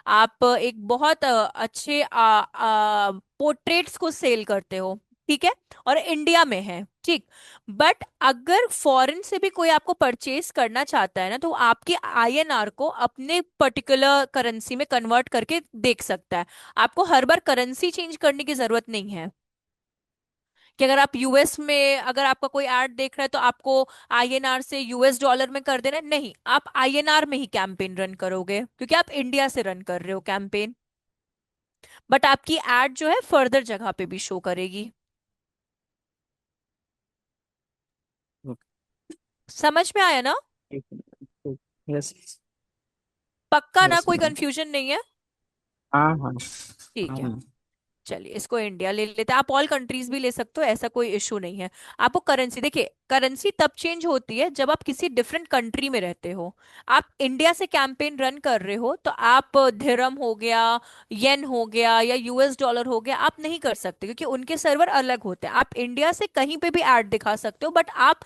आप एक बहुत अच्छे पोर्ट्रेट्स को सेल करते हो, ठीक है, और इंडिया में है, ठीक, बट अगर फॉरेन से भी कोई आपको परचेज करना चाहता है ना, तो वो आपके आईएनआर को अपने पर्टिकुलर करेंसी में कन्वर्ट करके देख सकता है। आपको हर बार करेंसी चेंज करने की जरूरत नहीं है, कि अगर आप यूएस में, अगर आपका कोई ऐड देख रहा है तो आपको आईएनआर से यूएस डॉलर में कर देना है। नहीं, आप आईएनआर में ही कैंपेन रन करोगे, क्योंकि आप इंडिया से रन कर रहे हो कैंपेन, बट आपकी एड जो है फर्दर जगह पे भी शो करेगी। समझ में आया ना? यस। पक्का ना, यस कोई मैम। कंफ्यूजन नहीं है? हाँ हाँ ठीक हाँ है, मैम। चलिए इसको इंडिया ले लेते हैं। आप ऑल कंट्रीज भी ले सकते हो, ऐसा कोई इशू नहीं है। आपको करेंसी, देखिए करेंसी तब चेंज होती है जब आप किसी डिफरेंट कंट्री में रहते हो। आप इंडिया से कैंपेन रन कर रहे हो तो आप धिरम हो गया, येन हो गया, या यूएस डॉलर हो गया, आप नहीं कर सकते, क्योंकि उनके सर्वर अलग होते हैं। आप इंडिया से कहीं पे भी ऐड दिखा सकते हो, बट आप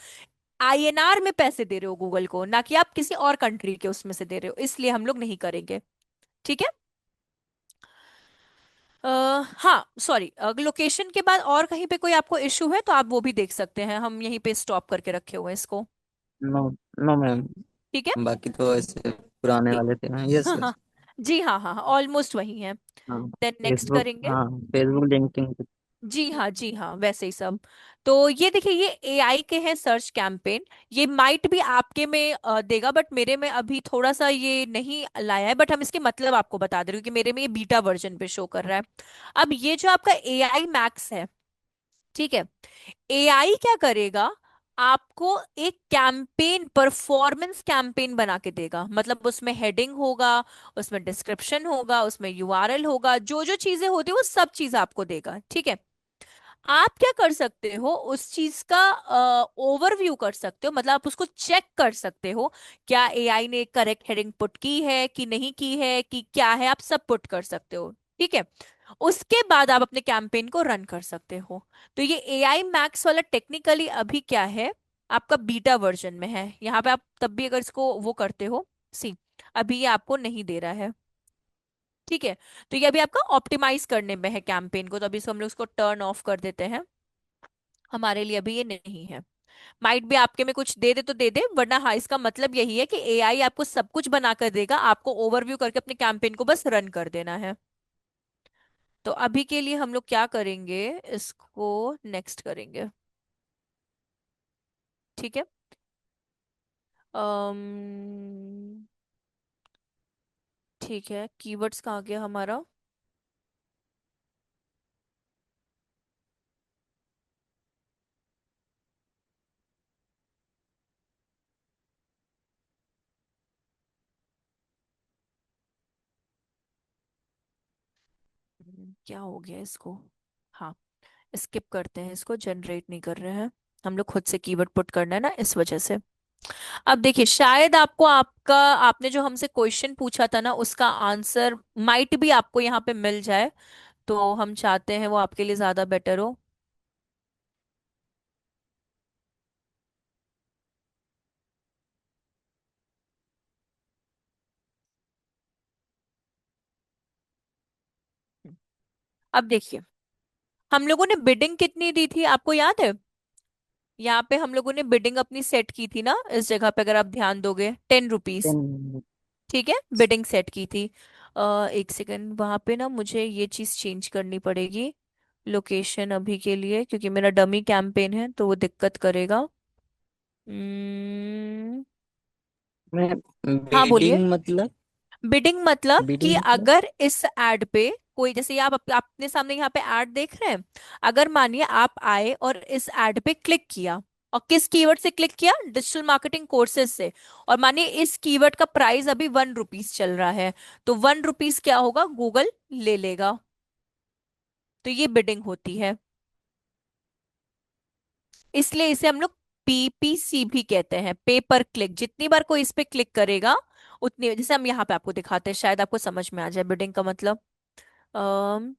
आईएनआर में पैसे दे रहे हो गूगल को, ना कि आप किसी और कंट्री के उसमें से दे रहे हो, इसलिए हम लोग नहीं करेंगे। ठीक है। हाँ, सॉरी, लोकेशन के बाद और कहीं पे कोई आपको इशू है तो आप वो भी देख सकते हैं, हम यहीं पे स्टॉप करके रखे हुए हैं इसको। No, no ma'am. ठीक है। बाकी तो ऐसे पुराने ठीक। वाले थे। हाँ, यस हाँ, हाँ, यस। जी, हाँ, हाँ, ऑलमोस्ट वही है। हाँ, देन नेक्स्ट फेसबुक, करेंगे। हाँ फेसबुक लिंक्डइन। जी हाँ, जी हाँ, वैसे ही सब। तो ये देखिए, ये एआई के हैं सर्च कैंपेन। ये माइट भी आपके में देगा, बट मेरे में अभी थोड़ा सा ये नहीं लाया है, बट हम इसके मतलब आपको बता दे रहे हो कि मेरे में ये बीटा वर्जन पे शो कर रहा है। अब ये जो आपका एआई मैक्स है, ठीक है, एआई क्या करेगा, आपको एक कैंपेन, परफॉर्मेंस कैंपेन बना के देगा। मतलब उसमें हेडिंग होगा, उसमें डिस्क्रिप्शन होगा, उसमें यूआरएल होगा, जो जो चीजें होती है वो सब चीज आपको देगा, ठीक है। आप क्या कर सकते हो, उस चीज का ओवरव्यू कर सकते हो, मतलब आप उसको चेक कर सकते हो, क्या एआई ने करेक्ट हेडिंग पुट की है कि नहीं की है, कि क्या है, आप सब पुट कर सकते हो, ठीक है। उसके बाद आप अपने कैंपेन को रन कर सकते हो। तो ये एआई मैक्स वाला टेक्निकली अभी क्या है, आपका बीटा वर्जन में है। यहाँ पे आप तब भी अगर इसको वो करते हो, सी, अभी ये आपको नहीं दे रहा है, ठीक है। तो ये अभी आपका ऑप्टिमाइज करने में है कैंपेन को, तो अभी इसको हम लोग उसको टर्न ऑफ कर देते हैं। हमारे लिए अभी ये नहीं है। माइट भी आपके में कुछ दे दे तो दे दे, वरना हाँ, इसका मतलब यही है कि एआई आपको सब कुछ बना कर देगा, आपको ओवरव्यू करके अपने कैंपेन को बस रन कर देना है। तो अभी के लिए हम लोग क्या करेंगे, इसको नेक्स्ट करेंगे, ठीक है। अम्म ठीक है, कीवर्ड्स कहाँ गया हमारा। क्या हो गया इसको, हाँ, स्किप करते हैं, इसको जनरेट नहीं कर रहे हैं, हम लोग खुद से कीवर्ड पुट करना है ना, इस वजह से। अब देखिए, शायद आपको आपका, आपने जो हमसे क्वेश्चन पूछा था ना, उसका आंसर माइट भी आपको यहाँ पे मिल जाए, तो हम चाहते हैं वो आपके लिए ज्यादा बेटर हो। अब देखिए, हम लोगों ने बिडिंग कितनी दी थी आपको याद है। यहाँ पे हम लोगों ने बिडिंग अपनी सेट की थी ना, इस जगह पे अगर आप ध्यान दोगे, 10 रुपीज, 10। ठीक है, बिडिंग सेट की थी। एक सेकंड, वहां पे ना मुझे ये चीज चेंज करनी पड़ेगी, लोकेशन अभी के लिए, क्योंकि मेरा डमी कैंपेन है तो वो दिक्कत करेगा। हम्म, मैं हाँ बोलिए। बिडिंग मतलब, बिडिंग मतलब कि बिडिंग मतलब अगर इस एड पे कोई, जैसे ये आप अपने सामने यहाँ पे ऐड देख रहे हैं, अगर मानिए आप आए और इस ऐड पे क्लिक किया, और किस कीवर्ड से क्लिक किया, डिजिटल मार्केटिंग कोर्सेज से, और मानिए इस कीवर्ड का प्राइस अभी 1 रुपीज चल रहा है, तो 1 रुपीज क्या होगा, गूगल ले लेगा। तो ये बिडिंग होती है, इसलिए इसे हम लोग पीपीसी भी कहते हैं, पे पर क्लिक। जितनी बार कोई इस पे क्लिक करेगा, उतनी, जैसे हम यहाँ पे आपको दिखाते हैं, शायद आपको समझ में आ जाए बिडिंग का मतलब। अम,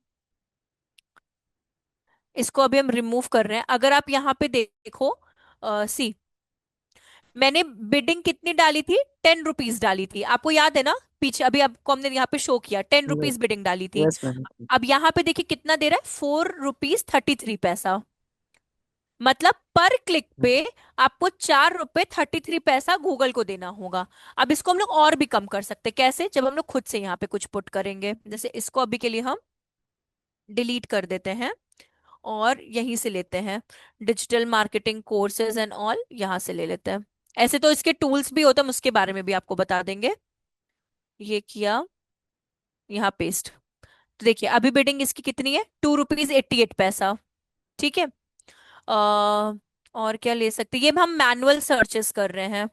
इसको अभी हम रिमूव कर रहे हैं। अगर आप यहाँ पे देखो, सी, मैंने बिडिंग कितनी डाली थी, 10 रुपीज डाली थी, आपको याद है ना, पीछे अभी आपको हमने यहाँ पे शो किया, 10 रुपीज बिडिंग डाली थी। Yes ma'am. अब यहाँ पे देखिए कितना दे रहा है, 4 रुपीज 33 पैसा। मतलब पर क्लिक पे आपको 4 रुपए 33 पैसा गूगल को देना होगा। अब इसको हम लोग और भी कम कर सकते हैं, कैसे, जब हम लोग खुद से यहाँ पे कुछ पुट करेंगे, जैसे इसको अभी के लिए हम डिलीट कर देते हैं, और यहीं से लेते हैं, digital marketing courses and all, यहाँ से ले लेते हैं। ऐसे तो इसके टूल्स भी होते हैं, हम उसके बारे में भी आपको बता देंगे। ये किया, यहाँ पेस्ट। तो देखिए अभी बिडिंग इसकी कितनी है, 2 रुपीज 88 पैसा, ठीक है। और क्या ले सकते हैं, ये हम मैनुअल सर्चेस कर रहे हैं,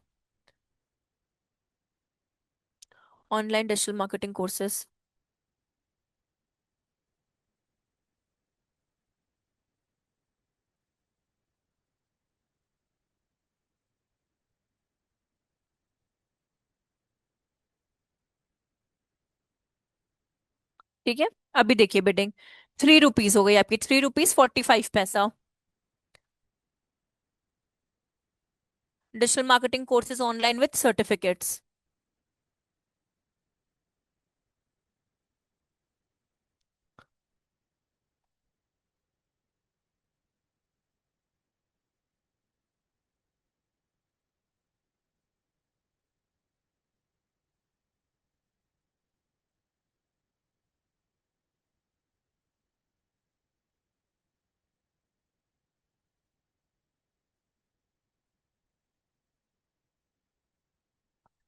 ऑनलाइन डिजिटल मार्केटिंग कोर्सेज। ठीक है, अभी देखिए बिडिंग 3 रुपीज हो गई आपकी, 3 रुपीज 45 पैसा, digital marketing courses online with certificates.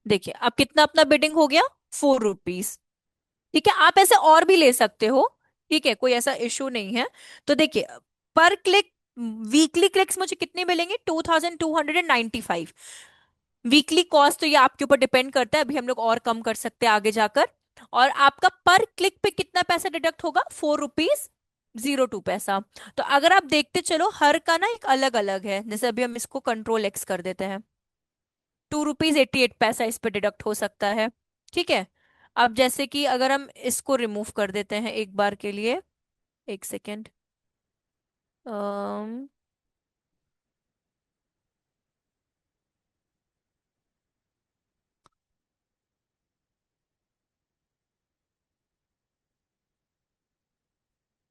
देखिए अब कितना अपना बिडिंग हो गया, 4 रुपीज। ठीक है, आप ऐसे और भी ले सकते हो, ठीक है, कोई ऐसा इशू नहीं है। तो देखिए, पर क्लिक वीकली क्लिक्स मुझे कितने मिलेंगे, 2295। वीकली कॉस्ट तो ये आपके ऊपर डिपेंड करता है, अभी हम लोग और कम कर सकते हैं आगे जाकर। और आपका पर क्लिक पे कितना पैसा डिडक्ट होगा, 4 रुपीज 02 पैसा। तो अगर आप देखते चलो, हर का ना एक अलग अलग है, जैसे अभी हम इसको कंट्रोल X कर देते हैं, 2 रुपीज 88 पैसा इस पे डिडक्ट हो सकता है। ठीक है, अब जैसे कि अगर हम इसको रिमूव कर देते हैं एक बार के लिए, एक सेकेंड,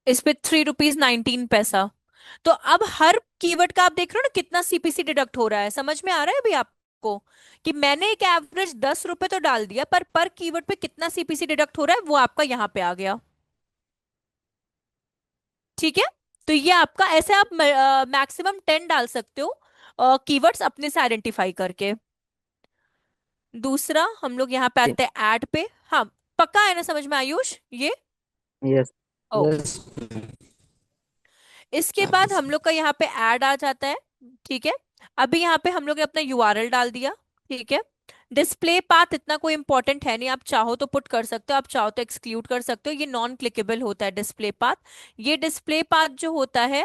इस पे 3 रुपीज 19 पैसा। तो अब हर कीवर्ड का आप देख रहे हो ना कितना सीपीसी डिडक्ट हो रहा है, समझ में आ रहा है अभी आपको, कि मैंने एक एवरेज 10 रुपए तो डाल दिया, पर कीवर्ड पे कितना सीपीसी डिडक्ट हो रहा है वो आपका यहाँ पे आ गया। ठीक है, तो ये आपका ऐसे आप मैक्सिमम 10 डाल सकते हो कीवर्ड्स अपने से आइडेंटिफाई करके। दूसरा हम लोग यहाँ पे आते हैं ऐड पे। हाँ, पक्का है ना समझ में आयुष ये? यस। ओके। यस। इसके बाद हम लोग का यहाँ पे ऐड आ जाता है। ठीक है, अभी यहाँ पे हम लोग ने अपना यूआरएल डाल दिया। ठीक है, डिस्प्ले पाथ इतना कोई इंपॉर्टेंट है नहीं, आप चाहो तो पुट कर सकते हो, आप चाहो तो एक्सक्लूड कर सकते हो, ये नॉन क्लिकेबल होता है डिस्प्ले पाथ। ये डिस्प्ले पाथ जो होता है,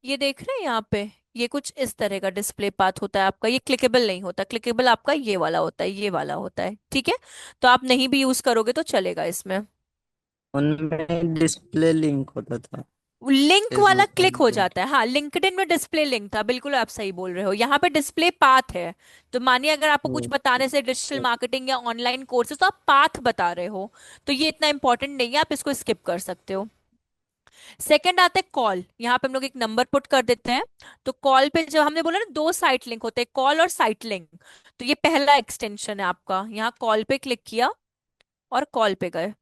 ये देख रहे हैं यहाँ पे, ये कुछ इस तरह का डिस्प्ले पाथ होता है आपका, ये क्लिकेबल नहीं होता, क्लिकेबल आपका ये वाला होता है, ये वाला होता है। ठीक है, तो आप नहीं भी यूज करोगे तो चलेगा इसमें। उनमें डिस्प्ले लिंक होता था लिंक वाला फेसबुक क्लिक हो पे। जाता है, हाँ, लिंक्डइन में डिस्प्ले लिंक था, बिल्कुल आप सही बोल रहे हो, यहाँ पे डिस्प्ले पाथ है। तो मानिए अगर आपको कुछ बताने से डिजिटल मार्केटिंग या ऑनलाइन कोर्सेज, तो आप पाथ बता रहे हो, तो ये इतना इंपॉर्टेंट नहीं है, आप इसको स्किप कर सकते हो। सेकंड आता है कॉल, यहाँ पे हम लोग एक नंबर पुट कर देते हैं। तो कॉल पे जब हमने बोला ना दो साइट लिंक होते हैं, कॉल और साइट लिंक, तो ये पहला एक्सटेंशन है आपका, यहाँ कॉल पे क्लिक किया और कॉल पे गए।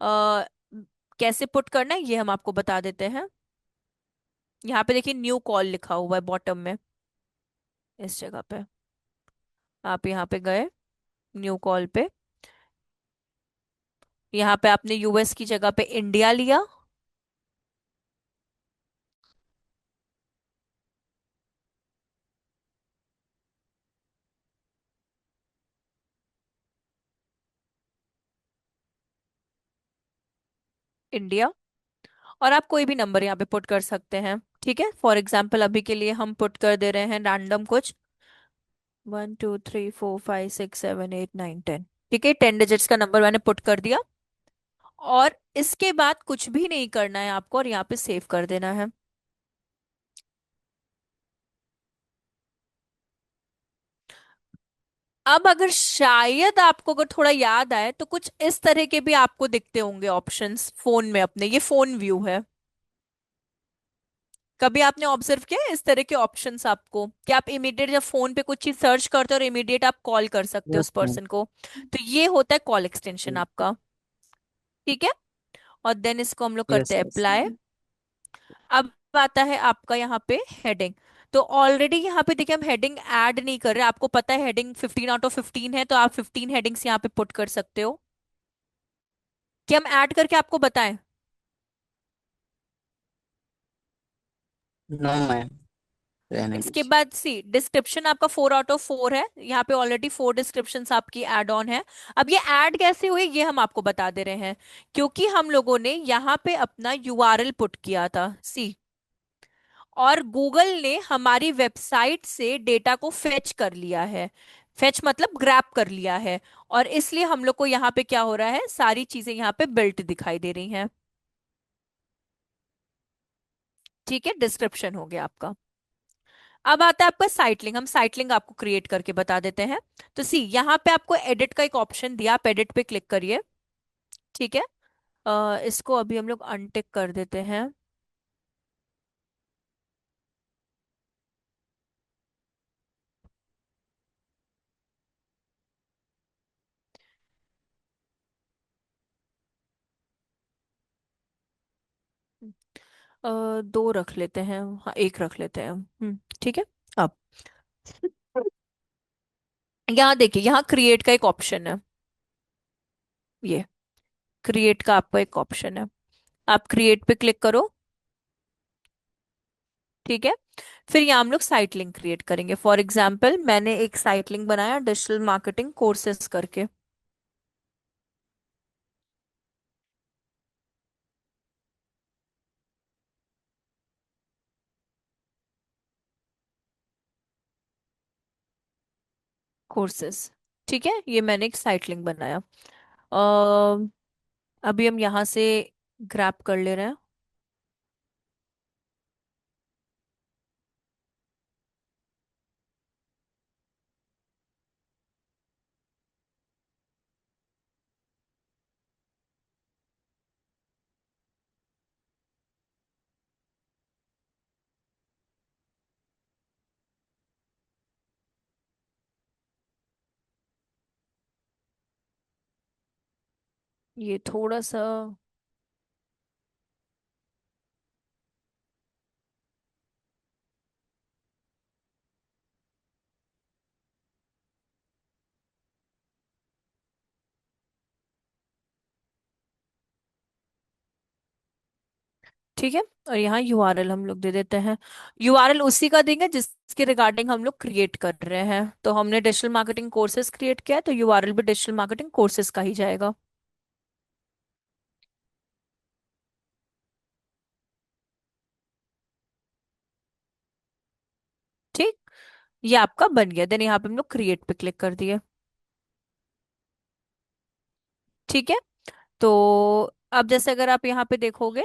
अ, कैसे पुट करना है ये हम आपको बता देते हैं। यहाँ पे देखिए न्यू कॉल लिखा हुआ है बॉटम में, इस जगह पे आप यहाँ पे गए, न्यू कॉल पे, यहाँ पे आपने यूएस की जगह पे इंडिया लिया। इंडिया, और आप कोई भी नंबर यहाँ पे पुट कर सकते हैं। ठीक है, फॉर एग्जाम्पल अभी के लिए हम पुट कर दे रहे हैं रैंडम कुछ, 1 2 3 4 5 6 7 8 9 10। ठीक है, 10 डिजिट्स का नंबर मैंने पुट कर दिया, और इसके बाद कुछ भी नहीं करना है आपको, और यहाँ पे सेव कर देना है। अब अगर शायद आपको अगर थोड़ा याद आए, तो कुछ इस तरह के भी आपको दिखते होंगे ऑप्शंस फोन में अपने, ये फोन व्यू है। कभी आपने ऑब्जर्व किया है इस तरह के ऑप्शंस आपको, कि आप इमीडिएट जब फोन पे कुछ चीज सर्च करते हो और इमीडिएट आप कॉल कर सकते हो यस उस मैम। पर्सन को, तो ये होता है कॉल एक्सटेंशन आपका। ठीक है, और देन इसको हम लोग करते यस। हैं अप्लाई। अब आता है आपका यहाँ पे हेडिंग। तो ऑलरेडी यहाँ पे देखिए हम हेडिंग ऐड नहीं कर रहे, आपको पता है हेडिंग 15 आउट ऑफ 15 है, तो आप 15 हेडिंग्स यहाँ पे पुट कर सकते हो, कि हम ऐड करके आपको बताएं। नो मैम, रहने इसके दीजिए। बाद सी डिस्क्रिप्शन आपका 4 आउट ऑफ 4 है, यहाँ पे ऑलरेडी 4 डिस्क्रिप्शन आपकी एड ऑन है। अब ये ऐड कैसे हुई ये हम आपको बता दे रहे हैं, क्योंकि हम लोगों ने यहाँ पे अपना यूआरएल पुट किया था, सी, और गूगल ने हमारी वेबसाइट से डेटा को फेच कर लिया है। फेच मतलब ग्रैब कर लिया है, और इसलिए हम लोग को यहाँ पे क्या हो रहा है, सारी चीजें यहाँ पे बिल्ट दिखाई दे रही हैं। ठीक है, डिस्क्रिप्शन हो गया आपका। अब आता है आपका साइट लिंक, हम साइट लिंक आपको क्रिएट करके बता देते हैं। तो सी यहाँ पे आपको एडिट का एक ऑप्शन दिया, आप एडिट पे क्लिक करिए। ठीक है, इसको अभी हम लोग अनटिक कर देते हैं। दो रख लेते हैं, हाँ एक रख लेते हैं, ठीक है। अब यहाँ देखिए, यहाँ क्रिएट का एक ऑप्शन है। ये क्रिएट का आपका एक ऑप्शन है, आप क्रिएट पे क्लिक करो। ठीक है। फिर यहाँ हम लोग साइट लिंक क्रिएट करेंगे। फॉर एग्जाम्पल मैंने एक साइट लिंक बनाया डिजिटल मार्केटिंग कोर्सेज करके। कोर्सेज, ठीक है, ये मैंने एक साइट लिंक बनाया। अभी हम यहाँ से ग्रैब कर ले रहे हैं। ये थोड़ा सा, ठीक है। और यहाँ यूआरएल हम लोग दे देते हैं। यूआरएल उसी का देंगे जिसके रिगार्डिंग हम लोग क्रिएट कर रहे हैं। तो हमने डिजिटल मार्केटिंग कोर्सेज क्रिएट किया है, तो यूआरएल भी डिजिटल मार्केटिंग कोर्सेज का ही जाएगा। ठीक, ये आपका बन गया। देन यहाँ पे हम लोग क्रिएट पे क्लिक कर दिए। ठीक है। तो अब जैसे अगर आप यहाँ पे देखोगे,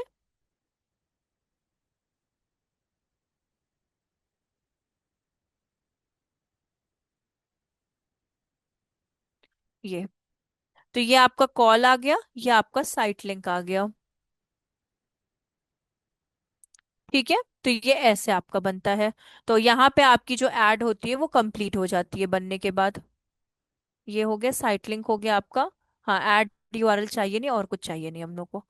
ये तो ये आपका कॉल आ गया, ये आपका साइट लिंक आ गया। ठीक है। तो ये ऐसे आपका बनता है। तो यहाँ पे आपकी जो ऐड होती है वो कंप्लीट हो जाती है बनने के बाद। ये हो गया, साइट लिंक हो गया आपका। हाँ, ऐड यूआरएल चाहिए नहीं और कुछ चाहिए नहीं हम लोग को।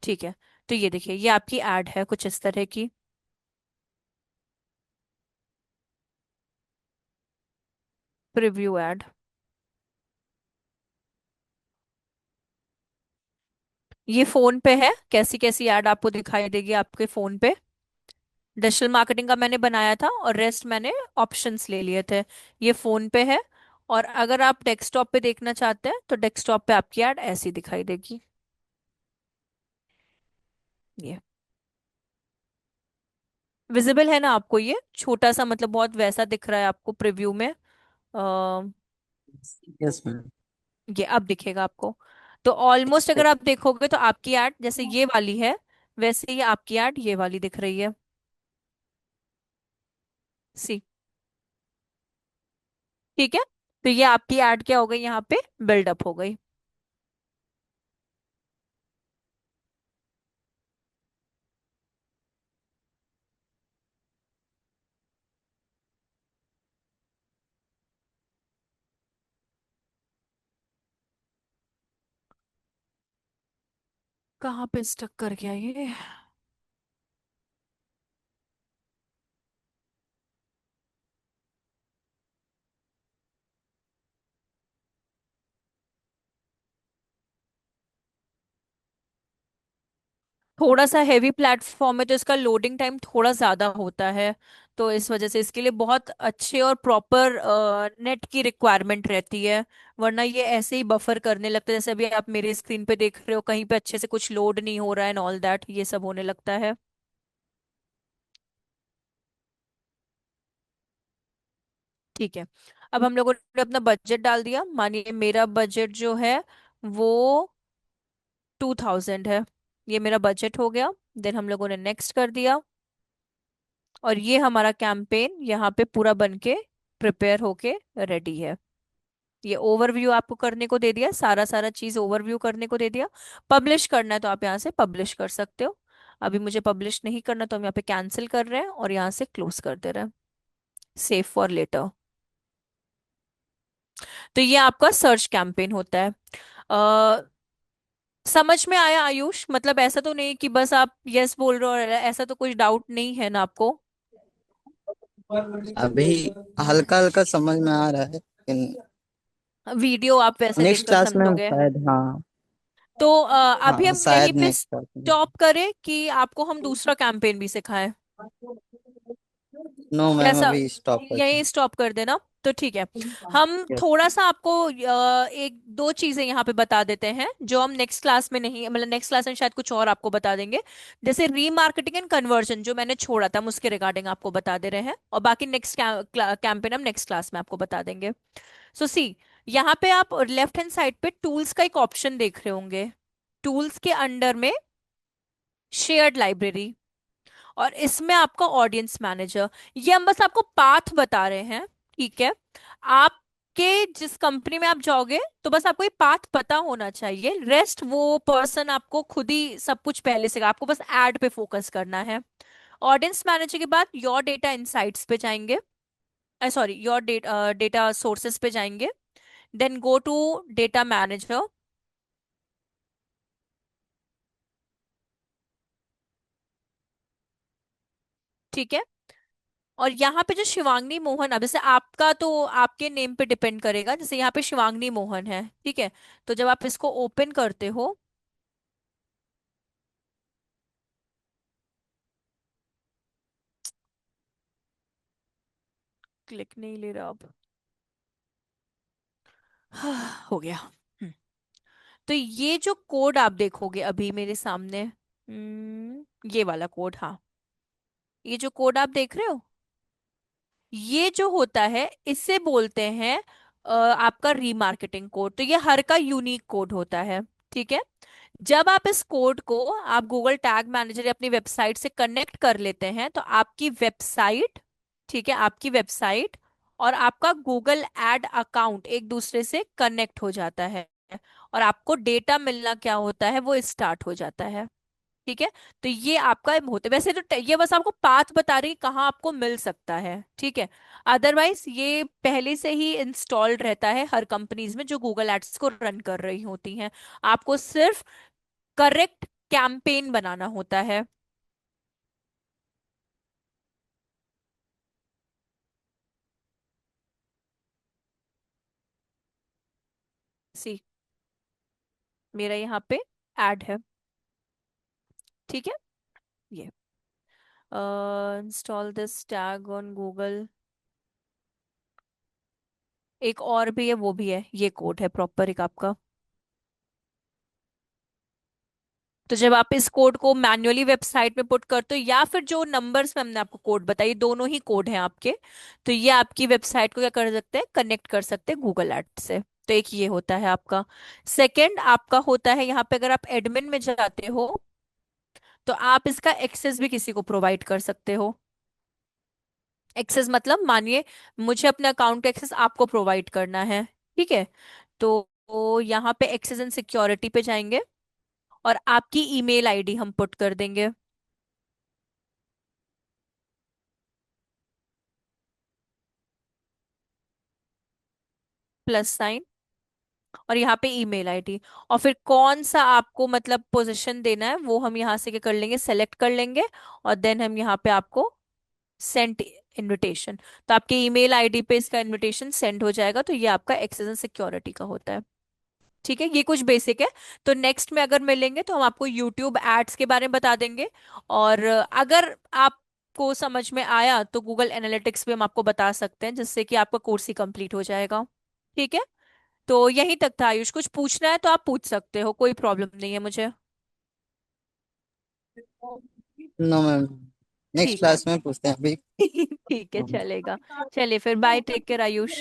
ठीक है। तो ये देखिए, ये आपकी ऐड है कुछ इस तरह की। Preview add. ये फोन पे है, कैसी कैसी ऐड आपको दिखाई देगी आपके फोन पे। डिजिटल मार्केटिंग का मैंने बनाया था और रेस्ट मैंने ऑप्शंस ले लिए थे। ये फोन पे है। और अगर आप डेस्कटॉप पे देखना चाहते हैं तो डेस्कटॉप पे आपकी ऐड ऐसी दिखाई देगी। ये विजिबल है ना आपको? ये छोटा सा मतलब बहुत वैसा दिख रहा है आपको प्रीव्यू में। आ, यस मैम। ये अब दिखेगा आपको। तो ऑलमोस्ट अगर आप देखोगे तो आपकी ऐड जैसे ये वाली है, वैसे ही आपकी ऐड ये वाली दिख रही है। सी, ठीक है। तो ये आपकी ऐड क्या हो गई, यहाँ पे बिल्डअप हो गई। कहाँ पे स्टक कर गया ये? थोड़ा सा हैवी प्लेटफॉर्म है तो इसका लोडिंग टाइम थोड़ा ज्यादा होता है। तो इस वजह से इसके लिए बहुत अच्छे और प्रॉपर नेट की रिक्वायरमेंट रहती है। वरना ये ऐसे ही बफर करने लगता है, जैसे अभी आप मेरे स्क्रीन पे देख रहे हो, कहीं पे अच्छे से कुछ लोड नहीं हो रहा है एंड ऑल दैट, ये सब होने लगता है। ठीक है। अब हम लोगों ने अपना बजट डाल दिया। मानिए मेरा बजट जो है वो 2000 है। ये मेरा बजट हो गया। देन हम लोगों ने नेक्स्ट कर दिया। और ये हमारा कैंपेन यहाँ पे पूरा बन के प्रिपेयर होके रेडी है। ये ओवरव्यू आपको करने को दे दिया, सारा सारा चीज ओवरव्यू करने को दे दिया। पब्लिश करना है तो आप यहाँ से पब्लिश कर सकते हो। अभी मुझे पब्लिश नहीं करना तो हम यहाँ पे कैंसिल कर रहे हैं और यहाँ से क्लोज कर दे रहे हैं। Save for later. तो ये आपका सर्च कैंपेन होता है। समझ में आया आयुष? मतलब ऐसा तो नहीं कि बस आप यस बोल रहे हो, और ऐसा तो कुछ डाउट नहीं है ना आपको? अभी हल्का हल्का समझ में आ रहा है, लेकिन वीडियो आप वैसे नेक्स्ट देखकर क्लास में समझोगे। शायद। हाँ। तो अभी हाँ हम यहीं शायद पे नेक्स्ट क्लास में। स्टॉप करें कि आपको हम दूसरा कैंपेन भी सिखाएं? नो मैम, कैसा, अभी स्टॉप करते यही स्टॉप कर देना? तो ठीक है, हम हैं। थोड़ा सा आपको एक दो चीजें यहाँ पे बता देते हैं जो हम नेक्स्ट क्लास में नहीं, मतलब नेक्स्ट क्लास में शायद कुछ और आपको बता देंगे। जैसे रीमार्केटिंग एंड कन्वर्जन जो मैंने छोड़ा था, हम उसके रिगार्डिंग आपको बता दे रहे हैं, और बाकी नेक्स्ट कैंपेन हम नेक्स्ट क्लास में आपको बता देंगे। सो सी, यहाँ पे आप लेफ्ट हैंड साइड पे टूल्स का एक ऑप्शन देख रहे होंगे। टूल्स के अंडर में शेयर्ड लाइब्रेरी, और इसमें आपका ऑडियंस मैनेजर। ये हम बस आपको पाथ बता रहे हैं, ठीक है? आपके जिस कंपनी में आप जाओगे तो बस आपको ये पाथ पता होना चाहिए, रेस्ट वो पर्सन आपको खुद ही सब कुछ पहले से, आपको बस एड पे फोकस करना है। ऑडियंस मैनेजर के बाद योर डेटा इनसाइट्स पे जाएंगे, सॉरी, योर डेटा सोर्सेस पे जाएंगे। Then go to data manager, ठीक है? और यहाँ पे जो शिवांगी मोहन, अब जैसे आपका तो आपके नेम पे डिपेंड करेगा, जैसे यहाँ पे शिवांगी मोहन है, ठीक है? तो जब आप इसको ओपन करते हो, क्लिक नहीं ले रहा अब। हो गया। तो ये जो कोड आप देखोगे अभी मेरे सामने, ये वाला कोड, हाँ, ये जो कोड आप देख रहे हो, ये जो होता है इसे बोलते हैं आपका रीमार्केटिंग कोड। तो ये हर का यूनिक कोड होता है, ठीक है? जब आप इस कोड को आप गूगल टैग मैनेजर या अपनी वेबसाइट से कनेक्ट कर लेते हैं तो आपकी वेबसाइट, ठीक है, आपकी वेबसाइट और आपका गूगल एड अकाउंट एक दूसरे से कनेक्ट हो जाता है, और आपको डेटा मिलना क्या होता है वो स्टार्ट हो जाता है, ठीक है? तो ये आपका होता है। वैसे तो ये बस आपको पाथ बता रही है कहाँ आपको मिल सकता है, ठीक है? अदरवाइज ये पहले से ही इंस्टॉल्ड रहता है हर कंपनीज में जो गूगल एड्स को रन कर रही होती हैं। आपको सिर्फ करेक्ट कैंपेन बनाना होता है। सी, मेरा यहाँ पे ऐड है, ठीक है? ये install this tag on Google, एक और भी है, वो भी है, ये कोड है प्रॉपर एक आपका। तो जब आप इस कोड को मैन्युअली वेबसाइट में पुट करते हो, या फिर जो नंबर्स में हमने आपको कोड बताई, दोनों ही कोड हैं आपके, तो ये आपकी वेबसाइट को क्या कर सकते हैं, कनेक्ट कर सकते हैं गूगल एड्स से। तो एक ये होता है आपका। सेकंड आपका होता है यहाँ पे, अगर आप एडमिन में जाते हो तो आप इसका एक्सेस भी किसी को प्रोवाइड कर सकते हो। एक्सेस मतलब मानिए मुझे अपने अकाउंट का एक्सेस आपको प्रोवाइड करना है, ठीक है? तो यहाँ पे एक्सेस एंड सिक्योरिटी पे जाएंगे, और आपकी ईमेल आईडी हम पुट कर देंगे, +, और यहाँ पे ईमेल आईडी, और फिर कौन सा आपको मतलब पोजीशन देना है वो हम यहाँ से क्या कर लेंगे, सेलेक्ट कर लेंगे, और देन हम यहाँ पे आपको सेंड इनविटेशन। तो आपके ईमेल आईडी पे इसका इनविटेशन सेंड हो जाएगा। तो ये आपका एक्सेस एंड सिक्योरिटी का होता है, ठीक है? ये कुछ बेसिक है। तो नेक्स्ट में अगर मिलेंगे तो हम आपको यूट्यूब एड्स के बारे में बता देंगे, और अगर आपको समझ में आया तो गूगल एनालिटिक्स भी हम आपको बता सकते हैं, जिससे कि आपका कोर्स ही कंप्लीट हो जाएगा, ठीक है? तो यहीं तक था आयुष, कुछ पूछना है तो आप पूछ सकते हो, कोई प्रॉब्लम नहीं है मुझे। नो मैम, नेक्स्ट ठीक है। क्लास में पूछते हैं अभी। ठीक है, चलेगा। चलिए फिर, बाय, टेक केयर आयुष।